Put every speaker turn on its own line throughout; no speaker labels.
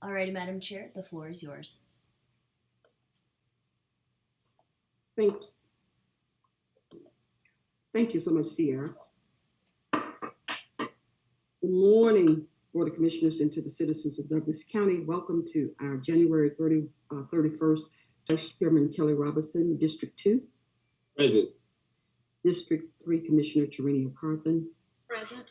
Alrighty, Madam Chair, the floor is yours.
Thank you so much, Sierra. Good morning, Board of Commissioners, and to the citizens of Douglas County. Welcome to our January 31st Vice Chairman Kelly Robinson, District 2.
Present.
District 3 Commissioner Terenia Carthen.
Present.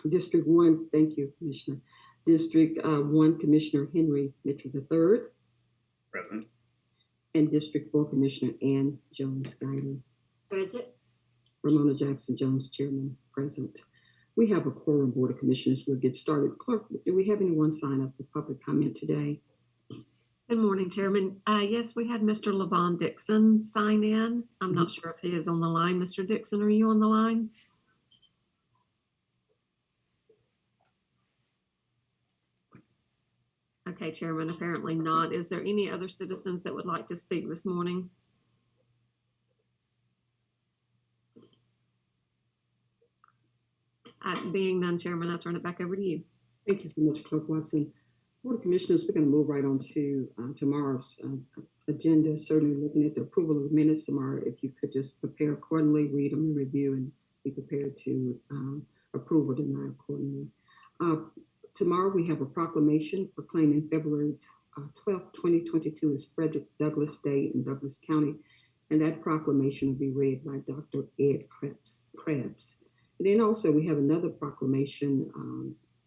District 1, thank you, Commissioner. District 1 Commissioner Henry Mitchell III.
Present.
And District 4 Commissioner Ann Jones-Guider.
Present.
Ramona Jackson Jones, Chairman, present. We have a quorum, Board of Commissioners. We'll get started. Clerk, do we have anyone sign up for public comment today?
Good morning, Chairman. Yes, we had Mr. Levon Dixon sign in. I'm not sure if he is on the line. Mr. Dixon, are you on the line? Okay, Chairman, apparently not. Is there any other citizens that would like to speak this morning? Being none, Chairman, I'll turn it back over to you.
Thank you so much, Clerk Watson. Board of Commissioners, we're going to move right on to tomorrow's agenda. Certainly looking at the approval of the minutes tomorrow. If you could just prepare accordingly, read them and review, and be prepared to approve or deny accordingly. Tomorrow we have a proclamation proclaiming February 12th, 2022 as Frederick Douglass Day in Douglas County, and that proclamation will be read by Dr. Ed Krebs. And then also we have another proclamation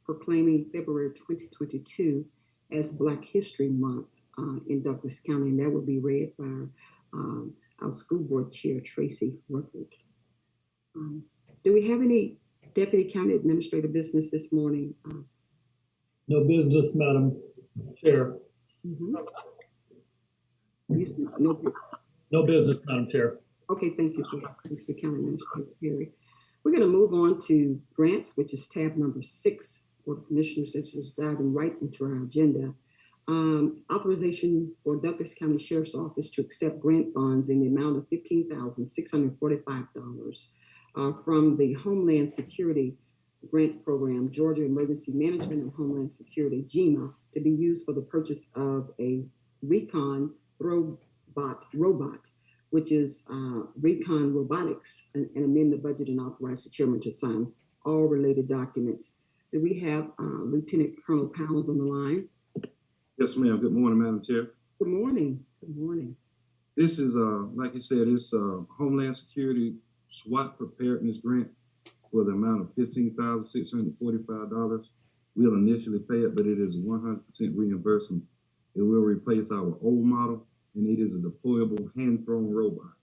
proclaiming February 2022 as Black History Month in Douglas County, and that will be read by our school board chair, Tracy Ruckert. Do we have any Deputy County Administrator business this morning?
No business, Madam Chair. No business, Madam Chair.
Okay, thank you so much, Mr. County Administrator Perry. We're going to move on to grants, which is tab number 6. Board of Commissioners, this is diving right into our agenda. Authorization for Douglas County Sheriff's Office to accept grant funds in the amount of $15,645 from the Homeland Security Grant Program, Georgia Emergency Management and Homeland Security, GEMA, to be used for the purchase of a recon robot, which is Recon Robotics, and amend the budget and authorize the chairman to sign all related documents. Do we have Lieutenant Colonel Powers on the line?
Yes, ma'am. Good morning, Madam Chair.
Good morning. Good morning.
This is, like you said, it's Homeland Security Swat Preparedness Grant for the amount of $15,645. We'll initially pay it, but it is 100% reimbursement. It will replace our old model, and it is a deployable hand-thrown robot.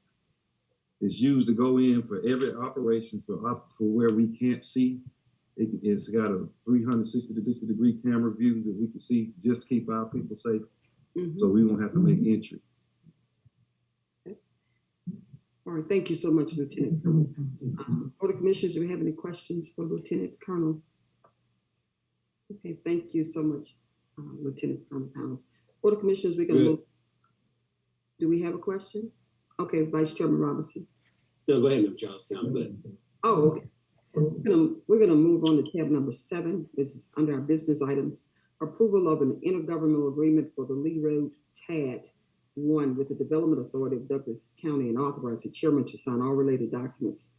It's used to go in for every operation for where we can't see. It's got a 360-degree camera view that we can see just to keep our people safe, so we won't have to make entry.
Okay. All right, thank you so much, Lieutenant Colonel. Board of Commissioners, do we have any questions for Lieutenant Colonel? Okay, thank you so much, Lieutenant Colonel Powers. Board of Commissioners, we're going to move. Do we have a question? Okay, Vice Chairman Robinson.
No, go ahead, Ms. Johnson. I'm good.
Oh, okay. We're going to move on to tab number 7. This is under our business items. Approval of an intergovernmental agreement for the Lee Road TAD 1 with the Development Authority of Douglas County, and authorize the chairman to sign all related documents.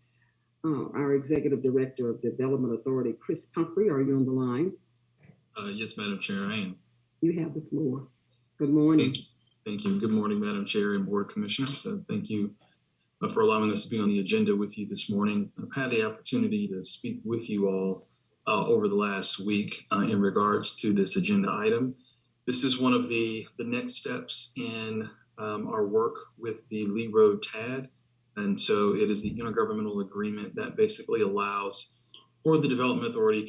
Our Executive Director of Development Authority, Chris Humphrey, are you on the line?
Yes, Madam Chair, I am.
You have the floor. Good morning.
Thank you. Good morning, Madam Chair and Board of Commissioners. Thank you for allowing us to be on the agenda with you this morning. I've had the opportunity to speak with you all over the last week in regards to this agenda item. This is one of the next steps in our work with the Lee Road TAD. And so it is the intergovernmental agreement that basically allows for the Development Authority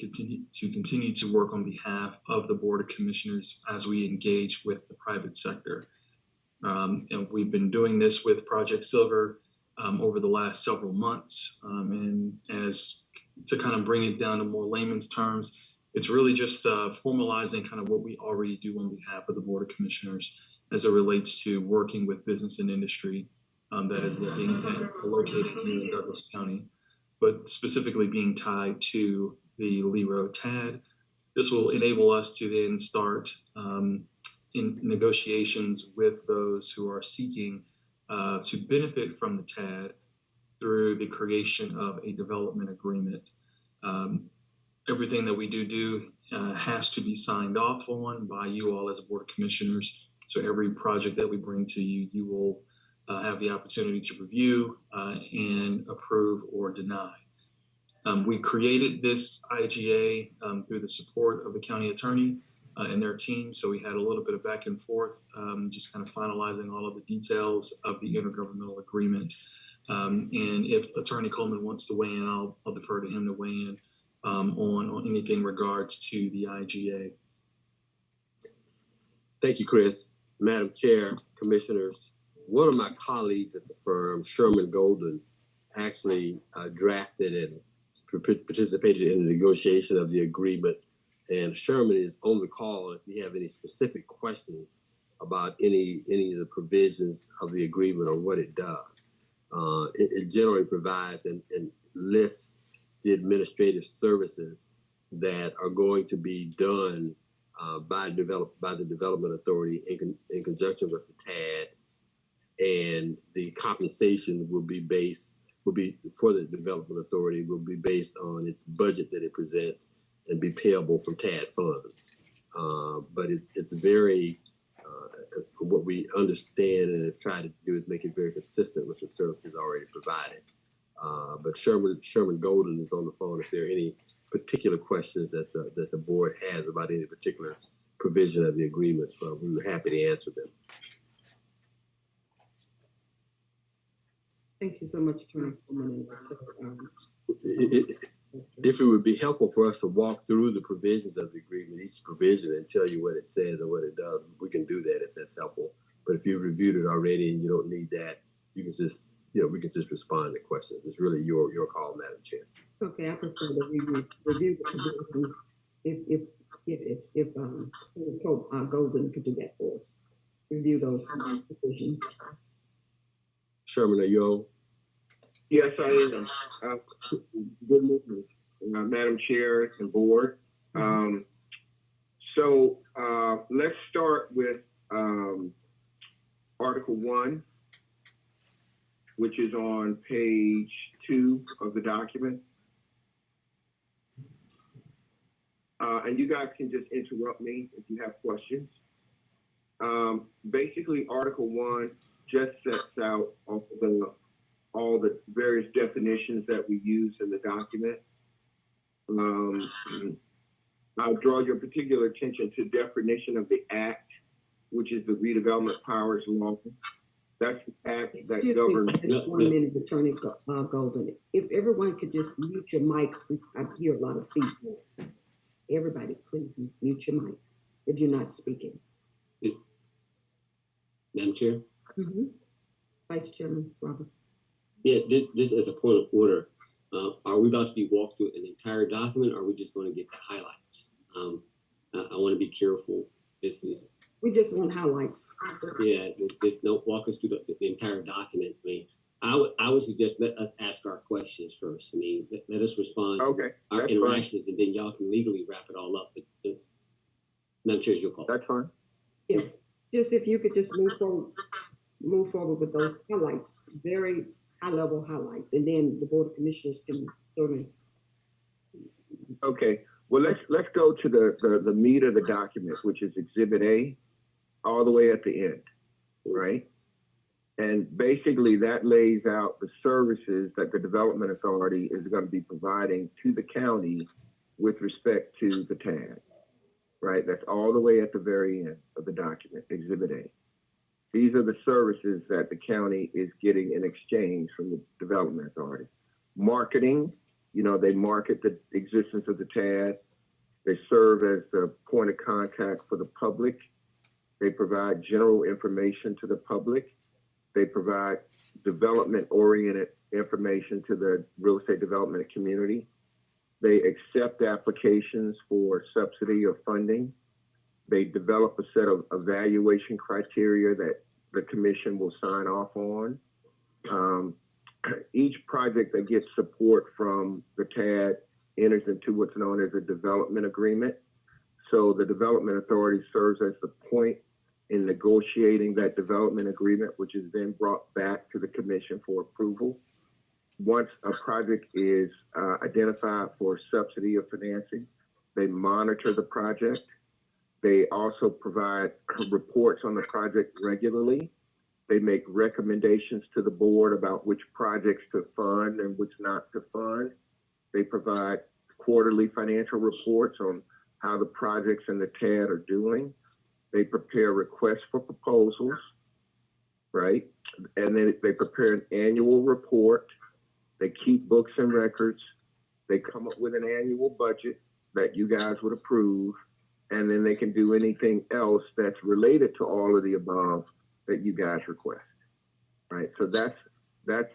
to continue to work on behalf of the Board of Commissioners as we engage with the private sector. And we've been doing this with Project Silver over the last several months. And as to kind of bring it down to more layman's terms, it's really just formalizing kind of what we already do on behalf of the Board of Commissioners as it relates to working with business and industry that is located here in Douglas County, but specifically being tied to the Lee Road TAD. This will enable us to then start in negotiations with those who are seeking to benefit from the TAD through the creation of a development agreement. Everything that we do has to be signed off on by you all as a Board of Commissioners. So every project that we bring to you, you will have the opportunity to review and approve or deny. We created this IGA through the support of the county attorney and their team. So we had a little bit of back and forth, just kind of finalizing all of the details of the intergovernmental agreement. And if Attorney Coleman wants to weigh in, I'll defer to him to weigh in on anything regards to the IGA.
Thank you, Chris. Madam Chair, Commissioners, one of my colleagues at the firm, Sherman Golden, actually drafted and participated in the negotiation of the agreement. And Sherman is on the call if you have any specific questions about any of the provisions of the agreement or what it does. It generally provides and lists the administrative services that are going to be done by the Development Authority in conjunction with the TAD, and the compensation will be for the Development Authority will be based on its budget that it presents and be payable from TAD funds. But it's very, from what we understand and have tried to do, is make it very consistent with the services already provided. But Sherman Golden is on the phone if there are any particular questions that the board has about any particular provision of the agreement. We were happy to answer them.
Thank you so much, Attorney Coleman.
If it would be helpful for us to walk through the provisions of the agreement, each provision, and tell you what it says and what it does, we can do that if that's helpful. But if you've reviewed it already and you don't need that, you can just, we can just respond to questions. It's really your call, Madam Chair.
Okay, I prefer to review the provisions if Golden could do that for us. Review those provisions.
Sherman, are you on?
Yes, I am. Good morning, Madam Chair and Board. So let's start with Article 1, which is on page 2 of the document. And you guys can just interrupt me if you have questions. Basically, Article 1 just sets out all the various definitions that we use in the document. I'll draw your particular attention to definition of the Act, which is the Redevelopment Powers Law. That's the Act that governs.
Just 1 minute, Attorney Golden. If everyone could just mute your mics, I hear a lot of feedback. Everybody, please mute your mics if you're not speaking.
Madam Chair?
Mm-hmm. Vice Chairman Robinson.
Yeah, this is a point of order. Are we about to be walked through an entire document, or are we just going to get the highlights? I want to be careful.
We just want highlights.
Yeah, just don't walk us through the entire document. I mean, I would suggest let us ask our questions first. I mean, let us respond to our interactions, and then y'all can legally wrap it all up. But Madam Chair, it's your call.
That's fine.
Yeah, just if you could just move forward with those highlights, very high-level highlights, and then the Board of Commissioners can certainly.
Okay. Well, let's go to the meat of the document, which is Exhibit A, all the way at the end, right? And basically, that lays out the services that the Development Authority is going to be providing to the county with respect to the TAD, right? That's all the way at the very end of the document, Exhibit A. These are the services that the county is getting in exchange from the Development Authority. Marketing, they market the existence of the TAD. They serve as the point of contact for the public. They provide general information to the public. They provide development-oriented information to the real estate development community. They accept applications for subsidy or funding. They develop a set of evaluation criteria that the commission will sign off on. Each project that gets support from the TAD enters into what's known as a development agreement. So the Development Authority serves as the point in negotiating that development agreement, which is then brought back to the commission for approval. Once a project is identified for subsidy of financing, they monitor the project. They also provide reports on the project regularly. They make recommendations to the board about which projects to fund and which not to fund. They provide quarterly financial reports on how the projects and the TAD are doing. They prepare requests for proposals, right? And then they prepare an annual report. They keep books and records. They come up with an annual budget that you guys would approve. And then they can do anything else that's related to all of the above that you guys request, right? So that's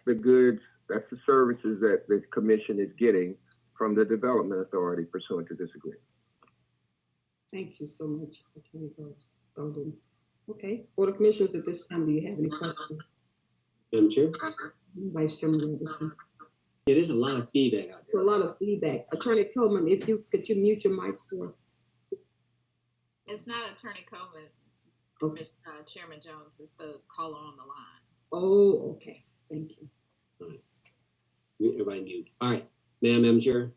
the goods, that's the services that the commission is getting from the Development Authority pursuant to this agreement.
Thank you so much, Attorney Golden. Okay, Board of Commissioners, at this time, do you have any questions?
Madam Chair?
Vice Chairman Robinson.
Yeah, there's a lot of feedback out there.
A lot of feedback. Attorney Coleman, if you could you mute your mic for us?
It's not Attorney Coleman,
Okay.
Chairman Jones, it's the caller on the line.
Oh, okay. Thank you.
All right. Everybody mute. All right, Madam Chair.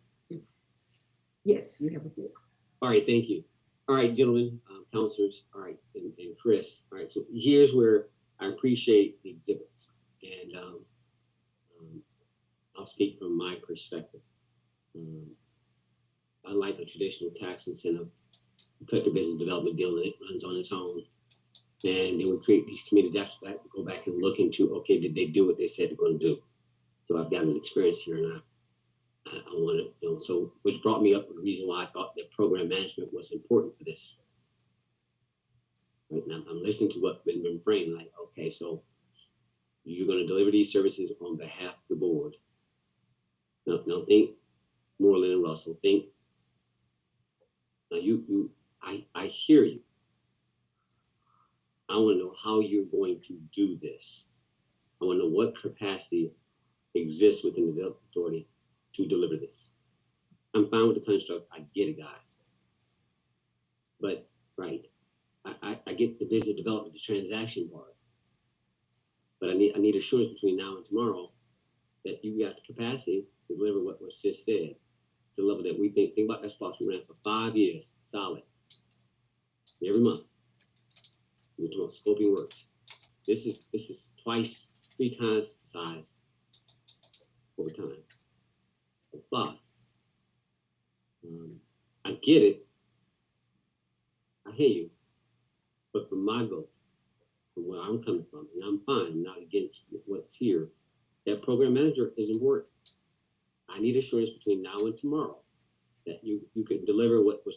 Yes, you have a floor.
All right, thank you. All right, gentlemen, counselors, all right, and Chris. All right, so here's where I appreciate the exhibits, and I'll speak from my perspective. Unlike the traditional tax incentive, collective business development deal that it runs on its own, and then we create these committees after that to go back and look into, okay, did they do what they said they're going to do? So I've got an experience here, and I want to, you know, so which brought me up with the reason why I thought that program management was important for this. Right now, I'm listening to what's been framed, like, okay, so you're going to deliver these services on behalf of the board. Now think Moreland and Russell. Think. Now I hear you. I want to know how you're going to do this. I want to know what capacity exists within the Development Authority to deliver this. I'm fine with the construct. I get it, guys. But right, I get the business development, the transaction part. But I need assurance between now and tomorrow that you got the capacity to deliver what was just said, to the level that we think about that spot we ran for 5 years, solid. Every month. We're doing scoping works. This is twice, 3 times the size over time. Plus, I get it. I hear you. But from my vote, from where I'm coming from, and I'm fine, I'm not against what's here, that program manager is important. I need assurance between now and tomorrow that you can deliver what was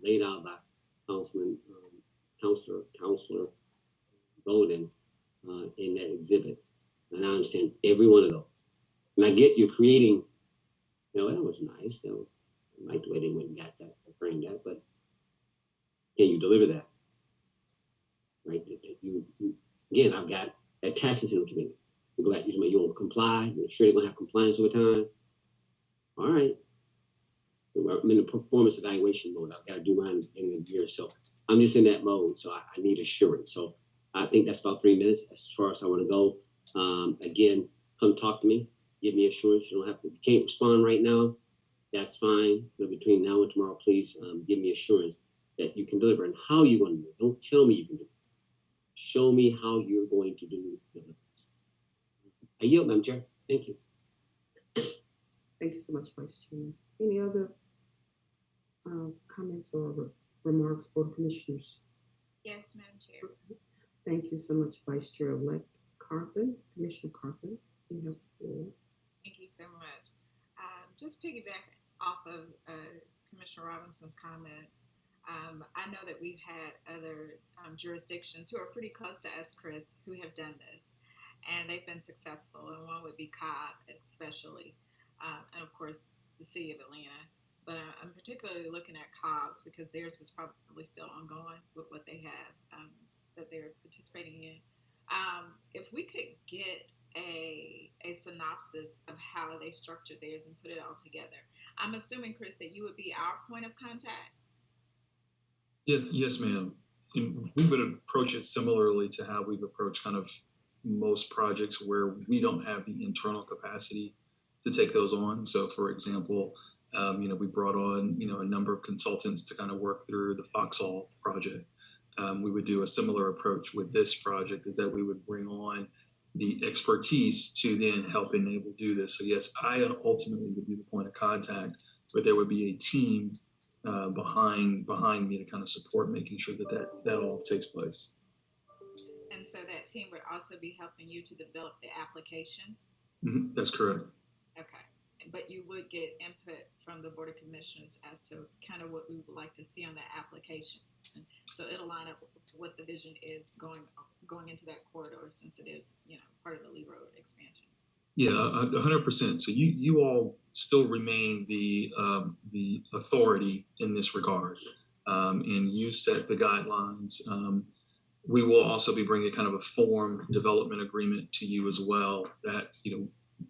laid out by Counselor Golden in that exhibit. And I understand every one of those. And I get you creating, you know, that was nice. I like the way they went and got that, framed that, but can you deliver that? Right? You again, I've got that tax incentive committee. You go back, you want to comply, make sure they're going to have compliance over time. All right. I'm in the performance evaluation mode. I've got to do mine in the year. So I'm just in that mode. So I need assurance. So I think that's about 3 minutes as far as I want to go. Again, come talk to me. Give me assurance. You don't have to, if you can't respond right now, that's fine. But between now and tomorrow, please give me assurance that you can deliver and how you're going to do it. Don't tell me you can do it. Show me how you're going to do it. I yield, Madam Chair. Thank you.
Thank you so much, Vice Chairman. Any other comments or remarks, Board of Commissioners?
Yes, Madam Chair.
Thank you so much, Vice Chair-elect Carthen, Commissioner Carthen. You have the floor.
Thank you so much. Just piggyback off of Commissioner Robinson's comment. I know that we've had other jurisdictions who are pretty close to us, Chris, who have done this, and they've been successful. And one would be Cobb, especially, and of course the City of Atlanta. But I'm particularly looking at Cobb's because theirs is probably still ongoing with what they have that they're participating in. If we could get a synopsis of how they structured theirs and put it all together, I'm assuming, Chris, that you would be our point of contact.
Yes, ma'am. And we would approach it similarly to how we've approached kind of most projects where we don't have the internal capacity to take those on. So, for example, we brought on, a number of consultants to kind of work through the Foxhall project. We would do a similar approach with this project, is that we would bring on the expertise to then help enable do this. So yes, I ultimately would be the point of contact, but there would be a team behind me to kind of support making sure that all takes place.
And so that team would also be helping you to develop the application?
Mm-hmm. That's correct.
Okay. But you would get input from the Board of Commissioners as to kind of what we would like to see on that application. And so it'll line up with what the vision is going into that corridor, since it is, part of the Lee Road expansion.
Yeah, 100%. So you all still remain the authority in this regard, and you set the guidelines. We will also be bringing kind of a form development agreement to you as well, that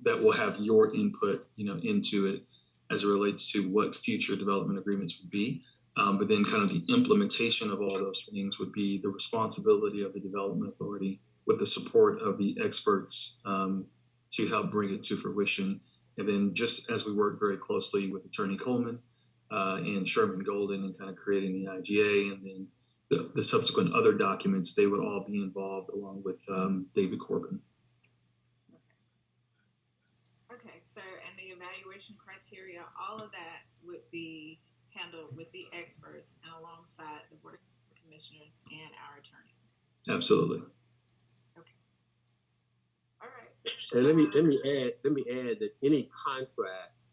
that will have your input into it as it relates to what future development agreements would be. But then kind of the implementation of all those things would be the responsibility of the development authority, with the support of the experts to help bring it to fruition. And then just as we work very closely with Attorney Coleman and Sherman Golden and kind of creating the IGA, and then the subsequent other documents, they would all be involved along with David Corbin.
Okay, so, and the evaluation criteria, all of that would be handled with the experts and alongside the Board of Commissioners and our attorney.
Absolutely.
Okay. All right.
And let me add that any contract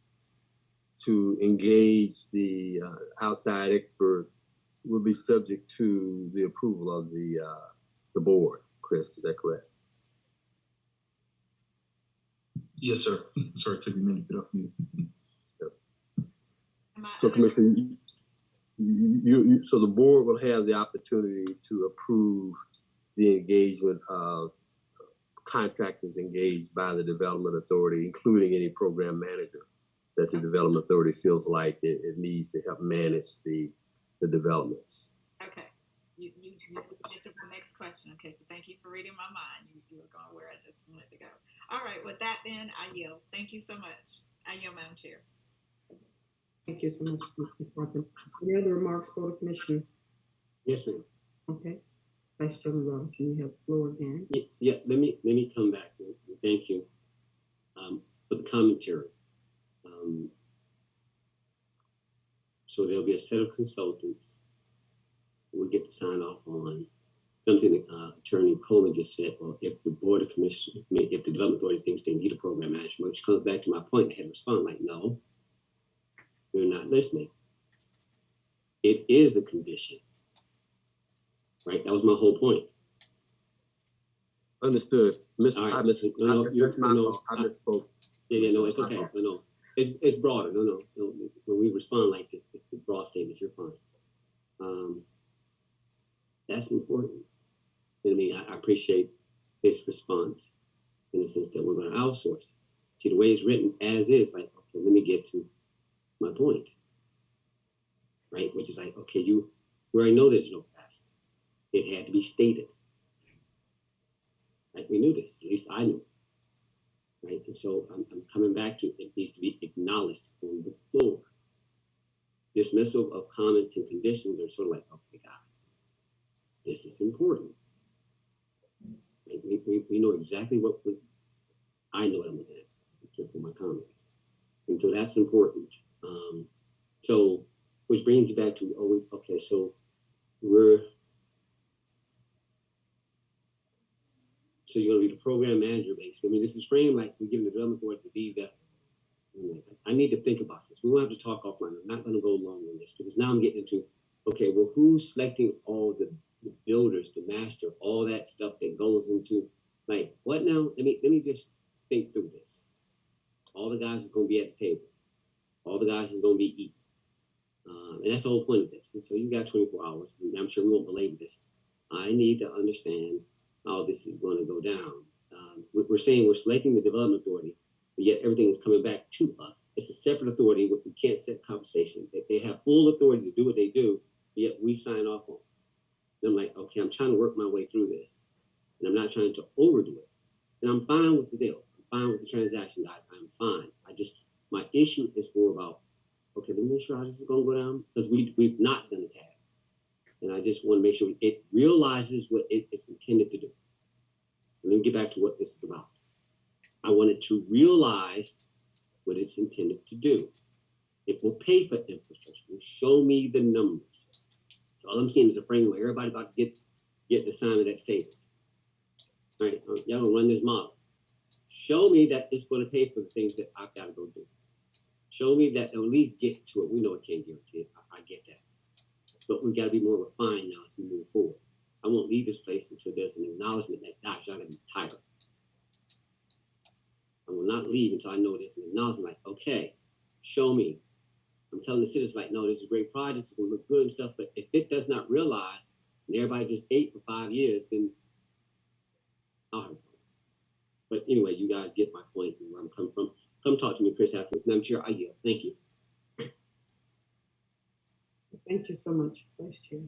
to engage the outside experts will be subject to the approval of the board. Chris, is that correct?
Yes, sir. Sorry, it took me a minute to get off mute.
So, Commissioner, so the board will have the opportunity to approve the engagement of contractors engaged by the Development Authority, including any program manager that the Development Authority feels like it needs to help manage the developments.
Okay. You just answered the next question. Okay, so thank you for reading my mind. You were going where I just wanted to go. All right, with that then, I yield. Thank you so much. I yield, Madam Chair.
Thank you so much, Mr. Thornton. Any other remarks, Board of Commissioners?
Yes, ma'am.
Okay. Vice Chairman Robinson, you have the floor again.
Yeah, let me come back. Thank you for the commentary. So there'll be a set of consultants who will get to sign off on something that Attorney Coleman just said. Well, if the Board of Commissioners, if the Development Authority thinks they need a program manager, which comes back to my point, I had to respond like, no, you're not listening. It is a condition. Right? That was my whole point.
Understood.
All right.
That's my fault. I misspoke.
Yeah, no, it's okay. No. It's broader. No. When we respond like this, it's broad statements, you're fine. That's important. I mean, I appreciate this response in the sense that we're going to outsource. See, the way it's written as is, like, okay, let me get to my point. Right? Which is like, okay, we already know there's no capacity. It had to be stated. Right? We knew this. At least I knew. Right? And so I'm coming back to it needs to be acknowledged on the floor. Dismissal of comments and conditions are sort of like, okay, guys, this is important. Right? We know exactly I know what I'm looking at just for my comments. And so that's important. So, which brings you back to, okay, so so you're going to be the program manager, basically. I mean, this is framed like we're giving the Development Authority to be that. I need to think about this. We won't have to talk offline. I'm not going to go long on this because now I'm getting into, okay, well, who's selecting all the builders, the master, all that stuff that goes into, like, what now? Let me just think through this. All the guys are going to be at the table. All the guys are going to be eating. And that's the whole point of this. And so you got 24 hours. And I'm sure we won't belabor this. I need to understand how this is going to go down. We're saying we're selecting the Development Authority, but yet everything is coming back to us. It's a separate authority. We can't set compensation. They have full authority to do what they do, yet we sign off on. And I'm like, okay, I'm trying to work my way through this, and I'm not trying to overdo it. And I'm fine with the deal. I'm fine with the transaction, guys. I'm fine. My issue is more about, okay, let me make sure how this is going to go down, because we've not done the tab. And I just want to make sure it realizes what it's intended to do. Let me get back to what this is about. I want it to realize what it's intended to do. It will pay for infrastructure. Show me the numbers. So all I'm seeing is a framework. Everybody about to get the sign of that table. All right, y'all gonna run this model. Show me that it's going to pay for the things that I've got to go do. Show me that at least get to it. We know it can't guarantee it. I get that. But we've got to be more refined now as we move forward. I won't leave this place until there's an acknowledgement that, gosh, y'all got to be tired. I will not leave until I know there's an acknowledgement like, okay, show me. I'm telling the citizens like, no, this is a great project. It's going to look good and stuff. But if it does not realize, and everybody just ate for 5 years, then I'll have a problem. But anyway, you guys get my point and where I'm coming from. Come talk to me, Chris, afterwards. Madam Chair, I yield. Thank you.
Thank you so much, Vice Chair.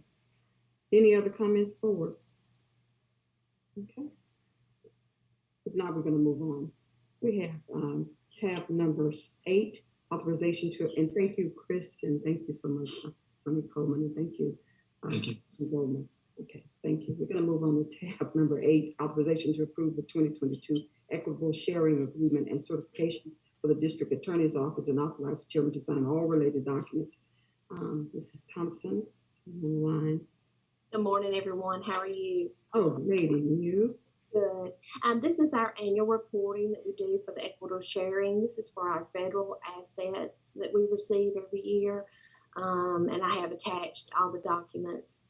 Any other comments forward? Okay. If not, we're going to move on. We have tab number 8, authorization to, and thank you, Chris, and thank you so much, Coleman, and thank you.
Thank you.
Goldman. Okay, thank you. We're going to move on to tab number 8, authorization to approve the 2022 Equitable Sharing Agreement and certification for the District Attorney's Office and authorize the chairman to sign all related documents. Mrs. Thompson on the line.
Good morning, everyone. How are you?
Oh, lady, you?
Good. This is our annual reporting that we do for the Equitable Sharing. This is for our federal assets that we receive every year. And I have attached all the documents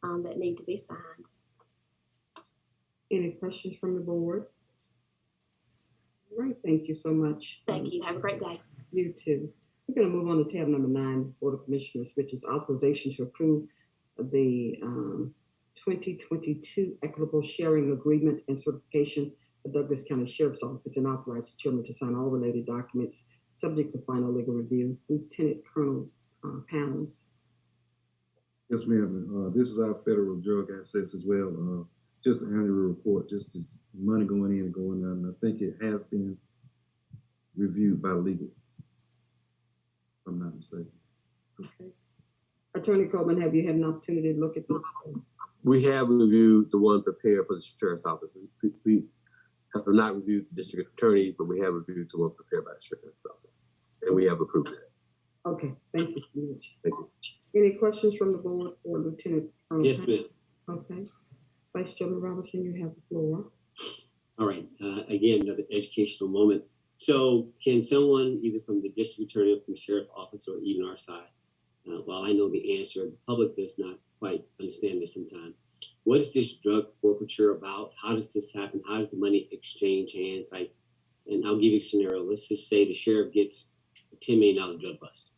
that need to be signed.
Any questions from the board? All right, thank you so much.
Thank you. Have a great day.
You too. We're going to move on to tab number 9, Board of Commissioners, which is authorization to approve the 2022 Equitable Sharing Agreement and certification for Douglas County Sheriff's Office and authorize the chairman to sign all related documents subject to final legal review. Lieutenant Colonel Pounds.
Yes, ma'am. This is our federal drug assets as well. Just an annual report, just the money going in and going out. And I think it has been reviewed by legal, if I'm not mistaken.
Okay. Attorney Coleman, have you had an opportunity to look at this?
We have reviewed the one prepared for the Sheriff's Office. We have not reviewed the District Attorneys, but we have reviewed the one prepared by the Sheriff's Office, and we have approved it.
Okay, thank you so much.
Thank you.
Any questions from the board for Lieutenant Colonel?
Yes, ma'am.
Okay. Vice Chairman Robinson, you have the floor.
All right. Again, another educational moment. So can someone, either from the district attorney or from the sheriff's office or even our side, while I know the answer, the public does not quite understand this sometimes. What is this drug forfeiture about? How does this happen? How does the money exchange hands? And I'll give you a scenario. Let's just say the sheriff gets a $10 million drug bust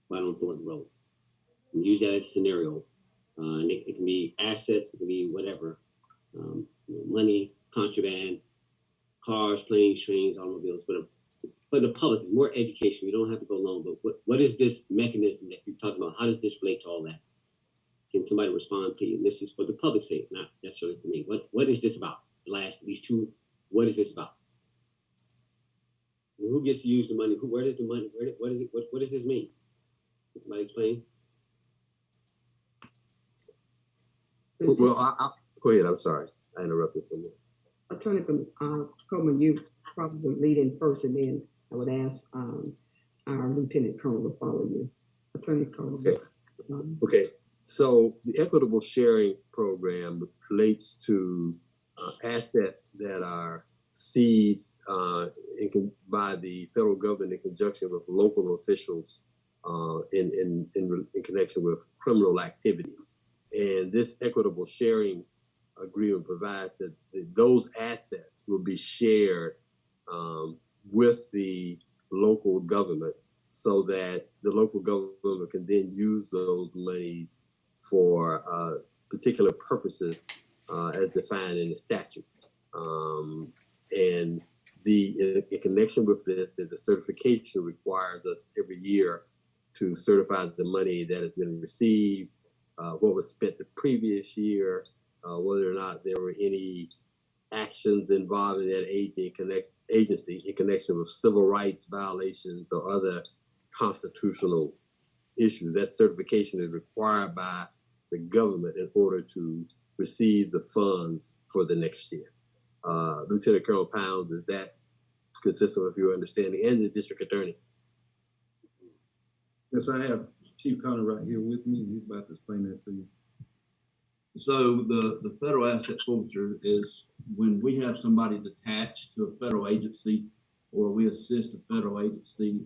right on Thornton Road. And use that as a scenario. And it can be assets, it can be whatever, money, contraband, cars, planes, trains, automobiles, whatever. For the public, it's more education. You don't have to go long, but what is this mechanism that you're talking about? How does this relate to all that? Can somebody respond, please? And this is for the public's sake, not necessarily for me. What is this about? The last, these two, what is this about? Who gets to use the money? Where does the money, what is it? What does this mean? Can somebody explain?
Well, I'll go ahead. I'm sorry. I interrupted someone.
Attorney Coleman, you probably lead in first, and then I would ask our Lieutenant Colonel to follow you. Attorney Coleman.
Okay. Okay. So the Equitable Sharing Program relates to assets that are seized by the federal government in conjunction with local officials in connection with criminal activities. And this Equitable Sharing Agreement provides that those assets will be shared with the local government so that the local government can then use those monies for particular purposes as defined in the statute. And in connection with this, the certification requires us every year to certify the money that has been received what was spent the previous year, whether or not there were any actions involving that agency in connection with civil rights violations or other constitutional issues. That certification is required by the government in order to receive the funds for the next year. Lieutenant Colonel Pounds, is that consistent with your understanding, and the district attorney?
Yes, I have Chief Connor right here with me. He's about to explain that to you.
So the federal asset forfeiture is when we have somebody attached to a federal agency, or we assist a federal agency,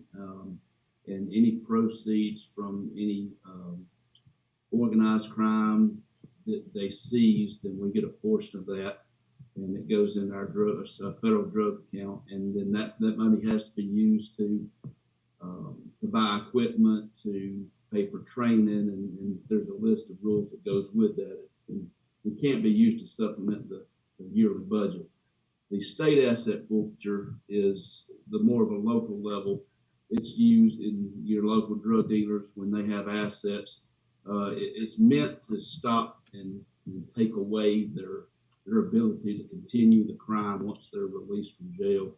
and any proceeds from any organized crime that they seize, then we get a portion of that, and it goes in our federal drug account, and then that money has to be used to buy equipment, to pay for training, and there's a list of rules that goes with that. And it can't be used to supplement the yearly budget. The state asset forfeiture is the more of a local level. It's used in your local drug dealers when they have assets. It's meant to stop and take away their ability to continue the crime once they're released from jail.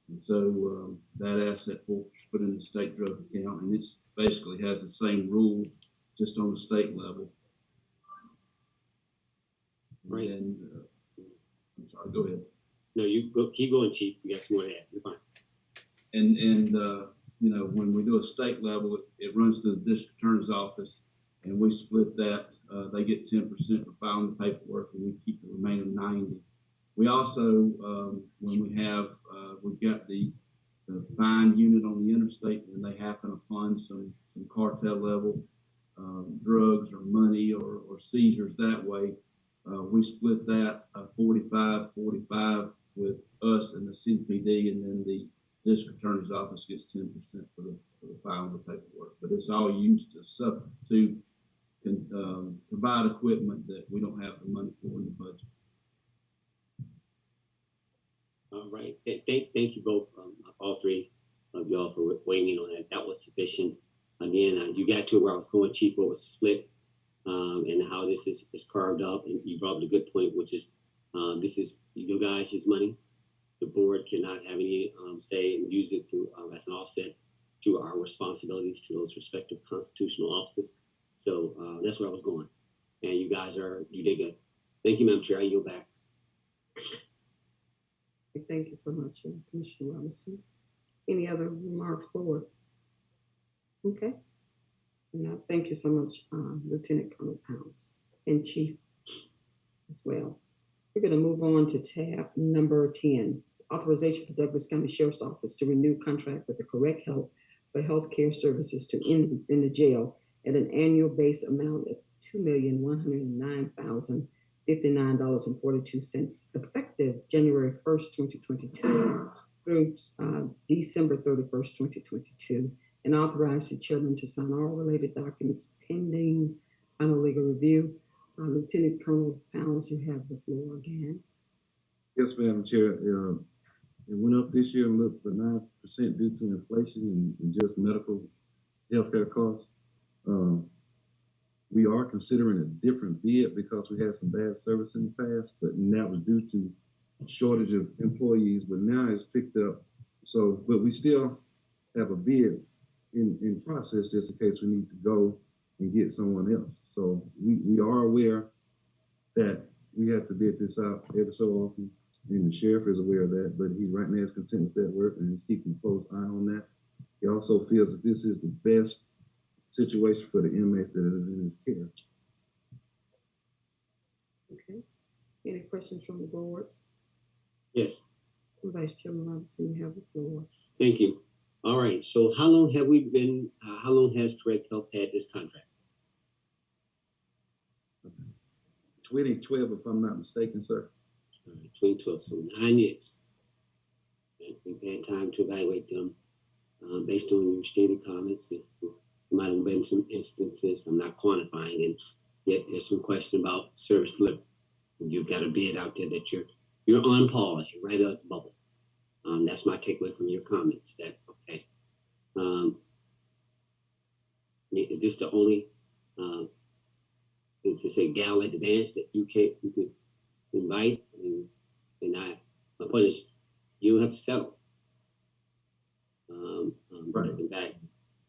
And so that asset forfeiture is put in the state drug account, and it basically has the same rules, just on the state level.
Right.
And I'm sorry, go ahead.
No, you go, keep going, Chief. You got some more to add. You're fine.
And you know, when we do a state level, it runs to the district attorney's office, and we split that. They get 10% for filing the paperwork, and we keep the remaining 90%. We also, when we've got the fine unit on the interstate, when they happen upon some cartel level drugs or money or seizures that way, we split that 45-45 with us and the CPD, and then the district attorney's office gets 10% for the filing of the paperwork. But it's all used to substitute and provide equipment that we don't have the money for in the budget.
All right. Thank you both, all three of y'all, for weighing in on that. That was sufficient. Again, you got to where I was going, Chief, what was split, and how this is carved up. And you brought up a good point, which is this is you guys' money. The board cannot have any say and use it to as an offset to our responsibilities to those respective constitutional offices. So that's where I was going. And you guys you did good. Thank you, Madam Chair. I yield back.
Thank you so much, Commissioner Robinson. Any other remarks, board? Okay. And thank you so much, Lieutenant Colonel Pounds and Chief as well. We're going to move on to tab number 10, authorization for Douglas County Sheriff's Office to renew contract with the Correct Health for healthcare services to inmates in the jail at an annual base amount of $2,109,059.42, effective January 1st, 2022 through December 31st, 2022, and authorize the chairman to sign all related documents pending final legal review. Lieutenant Colonel Pounds, you have the floor again.
Yes, Madam Chair. It went up this year a little for 9% due to inflation and just medical healthcare costs. We are considering a different bid because we had some bad service in the past, but that was due to shortage of employees, but now it's picked up. So, but we still have a bid in process just in case we need to go and get someone else. So we are aware that we have to bid this out every so often, and the sheriff is aware of that, but he right now is content with that work and he's keeping a close eye on that. He also feels that this is the best situation for the inmates that are in his care.
Okay. Any questions from the board?
Yes.
Vice Chairman Robinson, you have the floor.
Thank you. All right. So how long have we been, how long has Correct Health had this contract?
2012, if I'm not mistaken, sir.
2012, so 9 years. And we've had time to evaluate them based on your stated comments. There might have been some instances, I'm not quantifying, and yet there's some question about service delivery. You've got a bid out there that you're on pause, you're right out the bubble. That's my takeaway from your comments. That okay? Is this the only it's just a gal at the dance that you could invite, my point is, you don't have to settle.
Right.
In fact,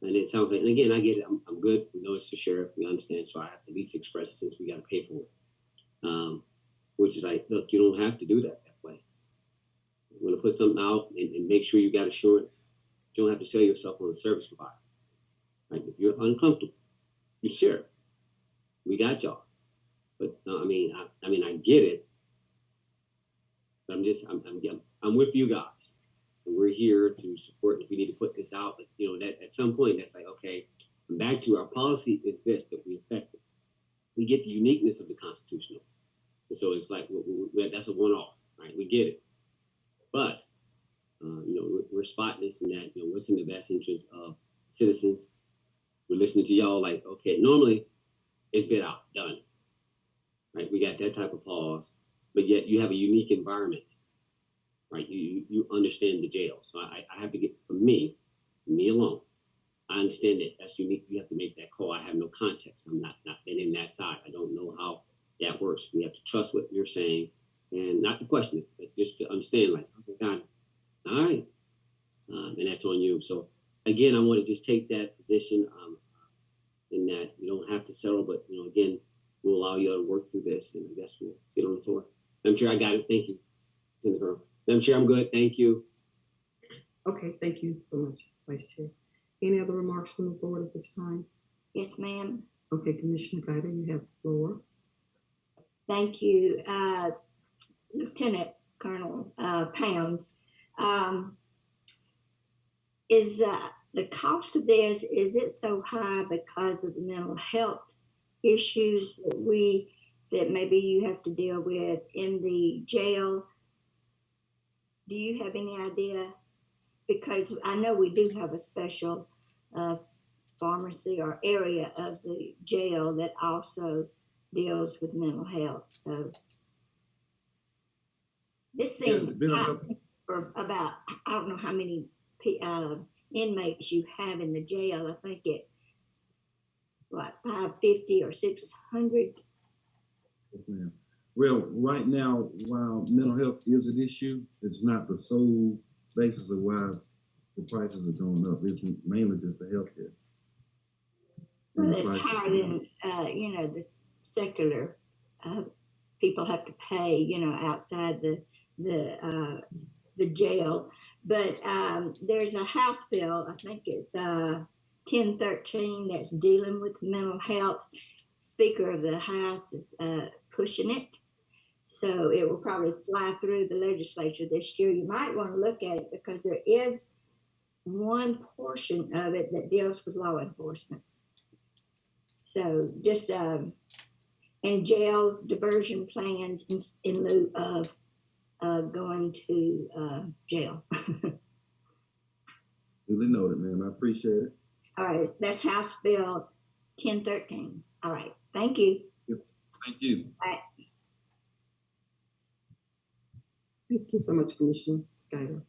and it sounds like, and again, I get it. I'm good. We know it's the sheriff. We understand. So I have to at least express it since we got to pay for it. Which is like, look, you don't have to do that way. You're going to put something out and make sure you got assurance. You don't have to sell yourself on a service provider. Right? If you're uncomfortable, you share. We got y'all. But no, I get it. But I'm with you guys. And we're here to support if we need to put this out. But that at some point that's like, okay, and back to our policy is this that we affected. We get the uniqueness of the constitutional. And so it's like that's a one-off, right? We get it. But we're spotting this and that, what's in the best interest of citizens. We're listening to y'all like, okay, normally it's been out, done. Right? We got that type of pause, but yet you have a unique environment. Right, you understand the jail, so I have to get, for me alone. I understand that that's unique. You have to make that call. I have no context. I'm not been in that side. I don't know how that works. We have to trust what you're saying, and not to question it, but just to understand. Like, okay, got it. All right, and that's on you. So again, I want to just take that position in that you don't have to settle, but again, we'll allow you to work through this, and I guess we'll get on the floor. I'm sure I got it. Thank you, Senator. Madam Chair, I'm good. Thank you.
Okay, thank you so much, Vice Chair. Any other remarks from the board at this time?
Yes, ma'am.
Okay, Commissioner Guider, you have the floor.
Thank you, Lieutenant Colonel Pounds. Is the cost of this, is it so high because of the mental health issues that maybe you have to deal with in the jail? Do you have any idea? Because I know we do have a special pharmacy or area of the jail that also deals with mental health. So this seems for about, I don't know how many inmates you have in the jail. I think it, 550 or 600.
Yes, ma'am. Well, right now, while mental health is an issue, it's not the sole basis of why the prices are going up. It's mainly just the healthcare.
Well, it's higher than, the secular people have to pay, outside the jail. But there's a House bill, I think it's 1013, that's dealing with mental health. Speaker of the House is pushing it. So it will probably fly through the legislature this year. You might want to look at it because there is one portion of it that deals with law enforcement. So just and jail diversion plans in lieu of going to jail.
Duly noted, ma'am. I appreciate it.
All right, that's House Bill 1013. All right, thank you.
Yep. Thank you.
Bye.
Thank you so much, Commissioner Guider.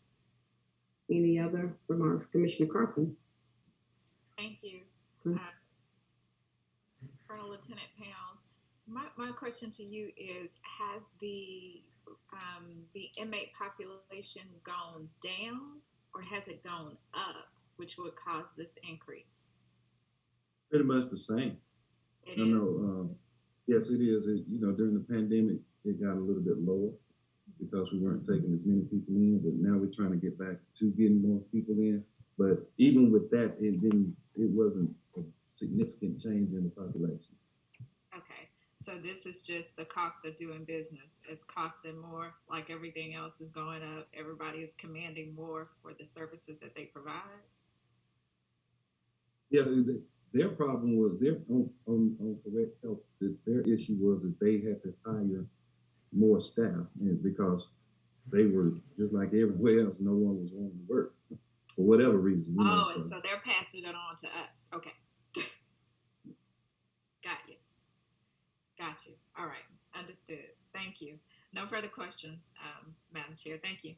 Any other remarks? Commissioner Carpenter.
Thank you. Colonel Lieutenant Pounds, my question to you is, has the inmate population gone down or has it gone up, which would cause this increase?
Pretty much the same. Yes, it is. During the pandemic, it got a little bit lower because we weren't taking as many people in, but now we're trying to get back to getting more people in. But even with that, it wasn't a significant change in the population.
Okay, so this is just the cost of doing business. It's costing more, like everything else is going up. Everybody is commanding more for the services that they provide.
Yeah, their problem was on correct health. Their issue was that they had to hire more staff, and because they were just like everywhere else, no one was wanting to work for whatever reason.
And so they're passing it on to us. Okay. Got you. All right. Understood. Thank you. No further questions, Madam Chair. Thank you.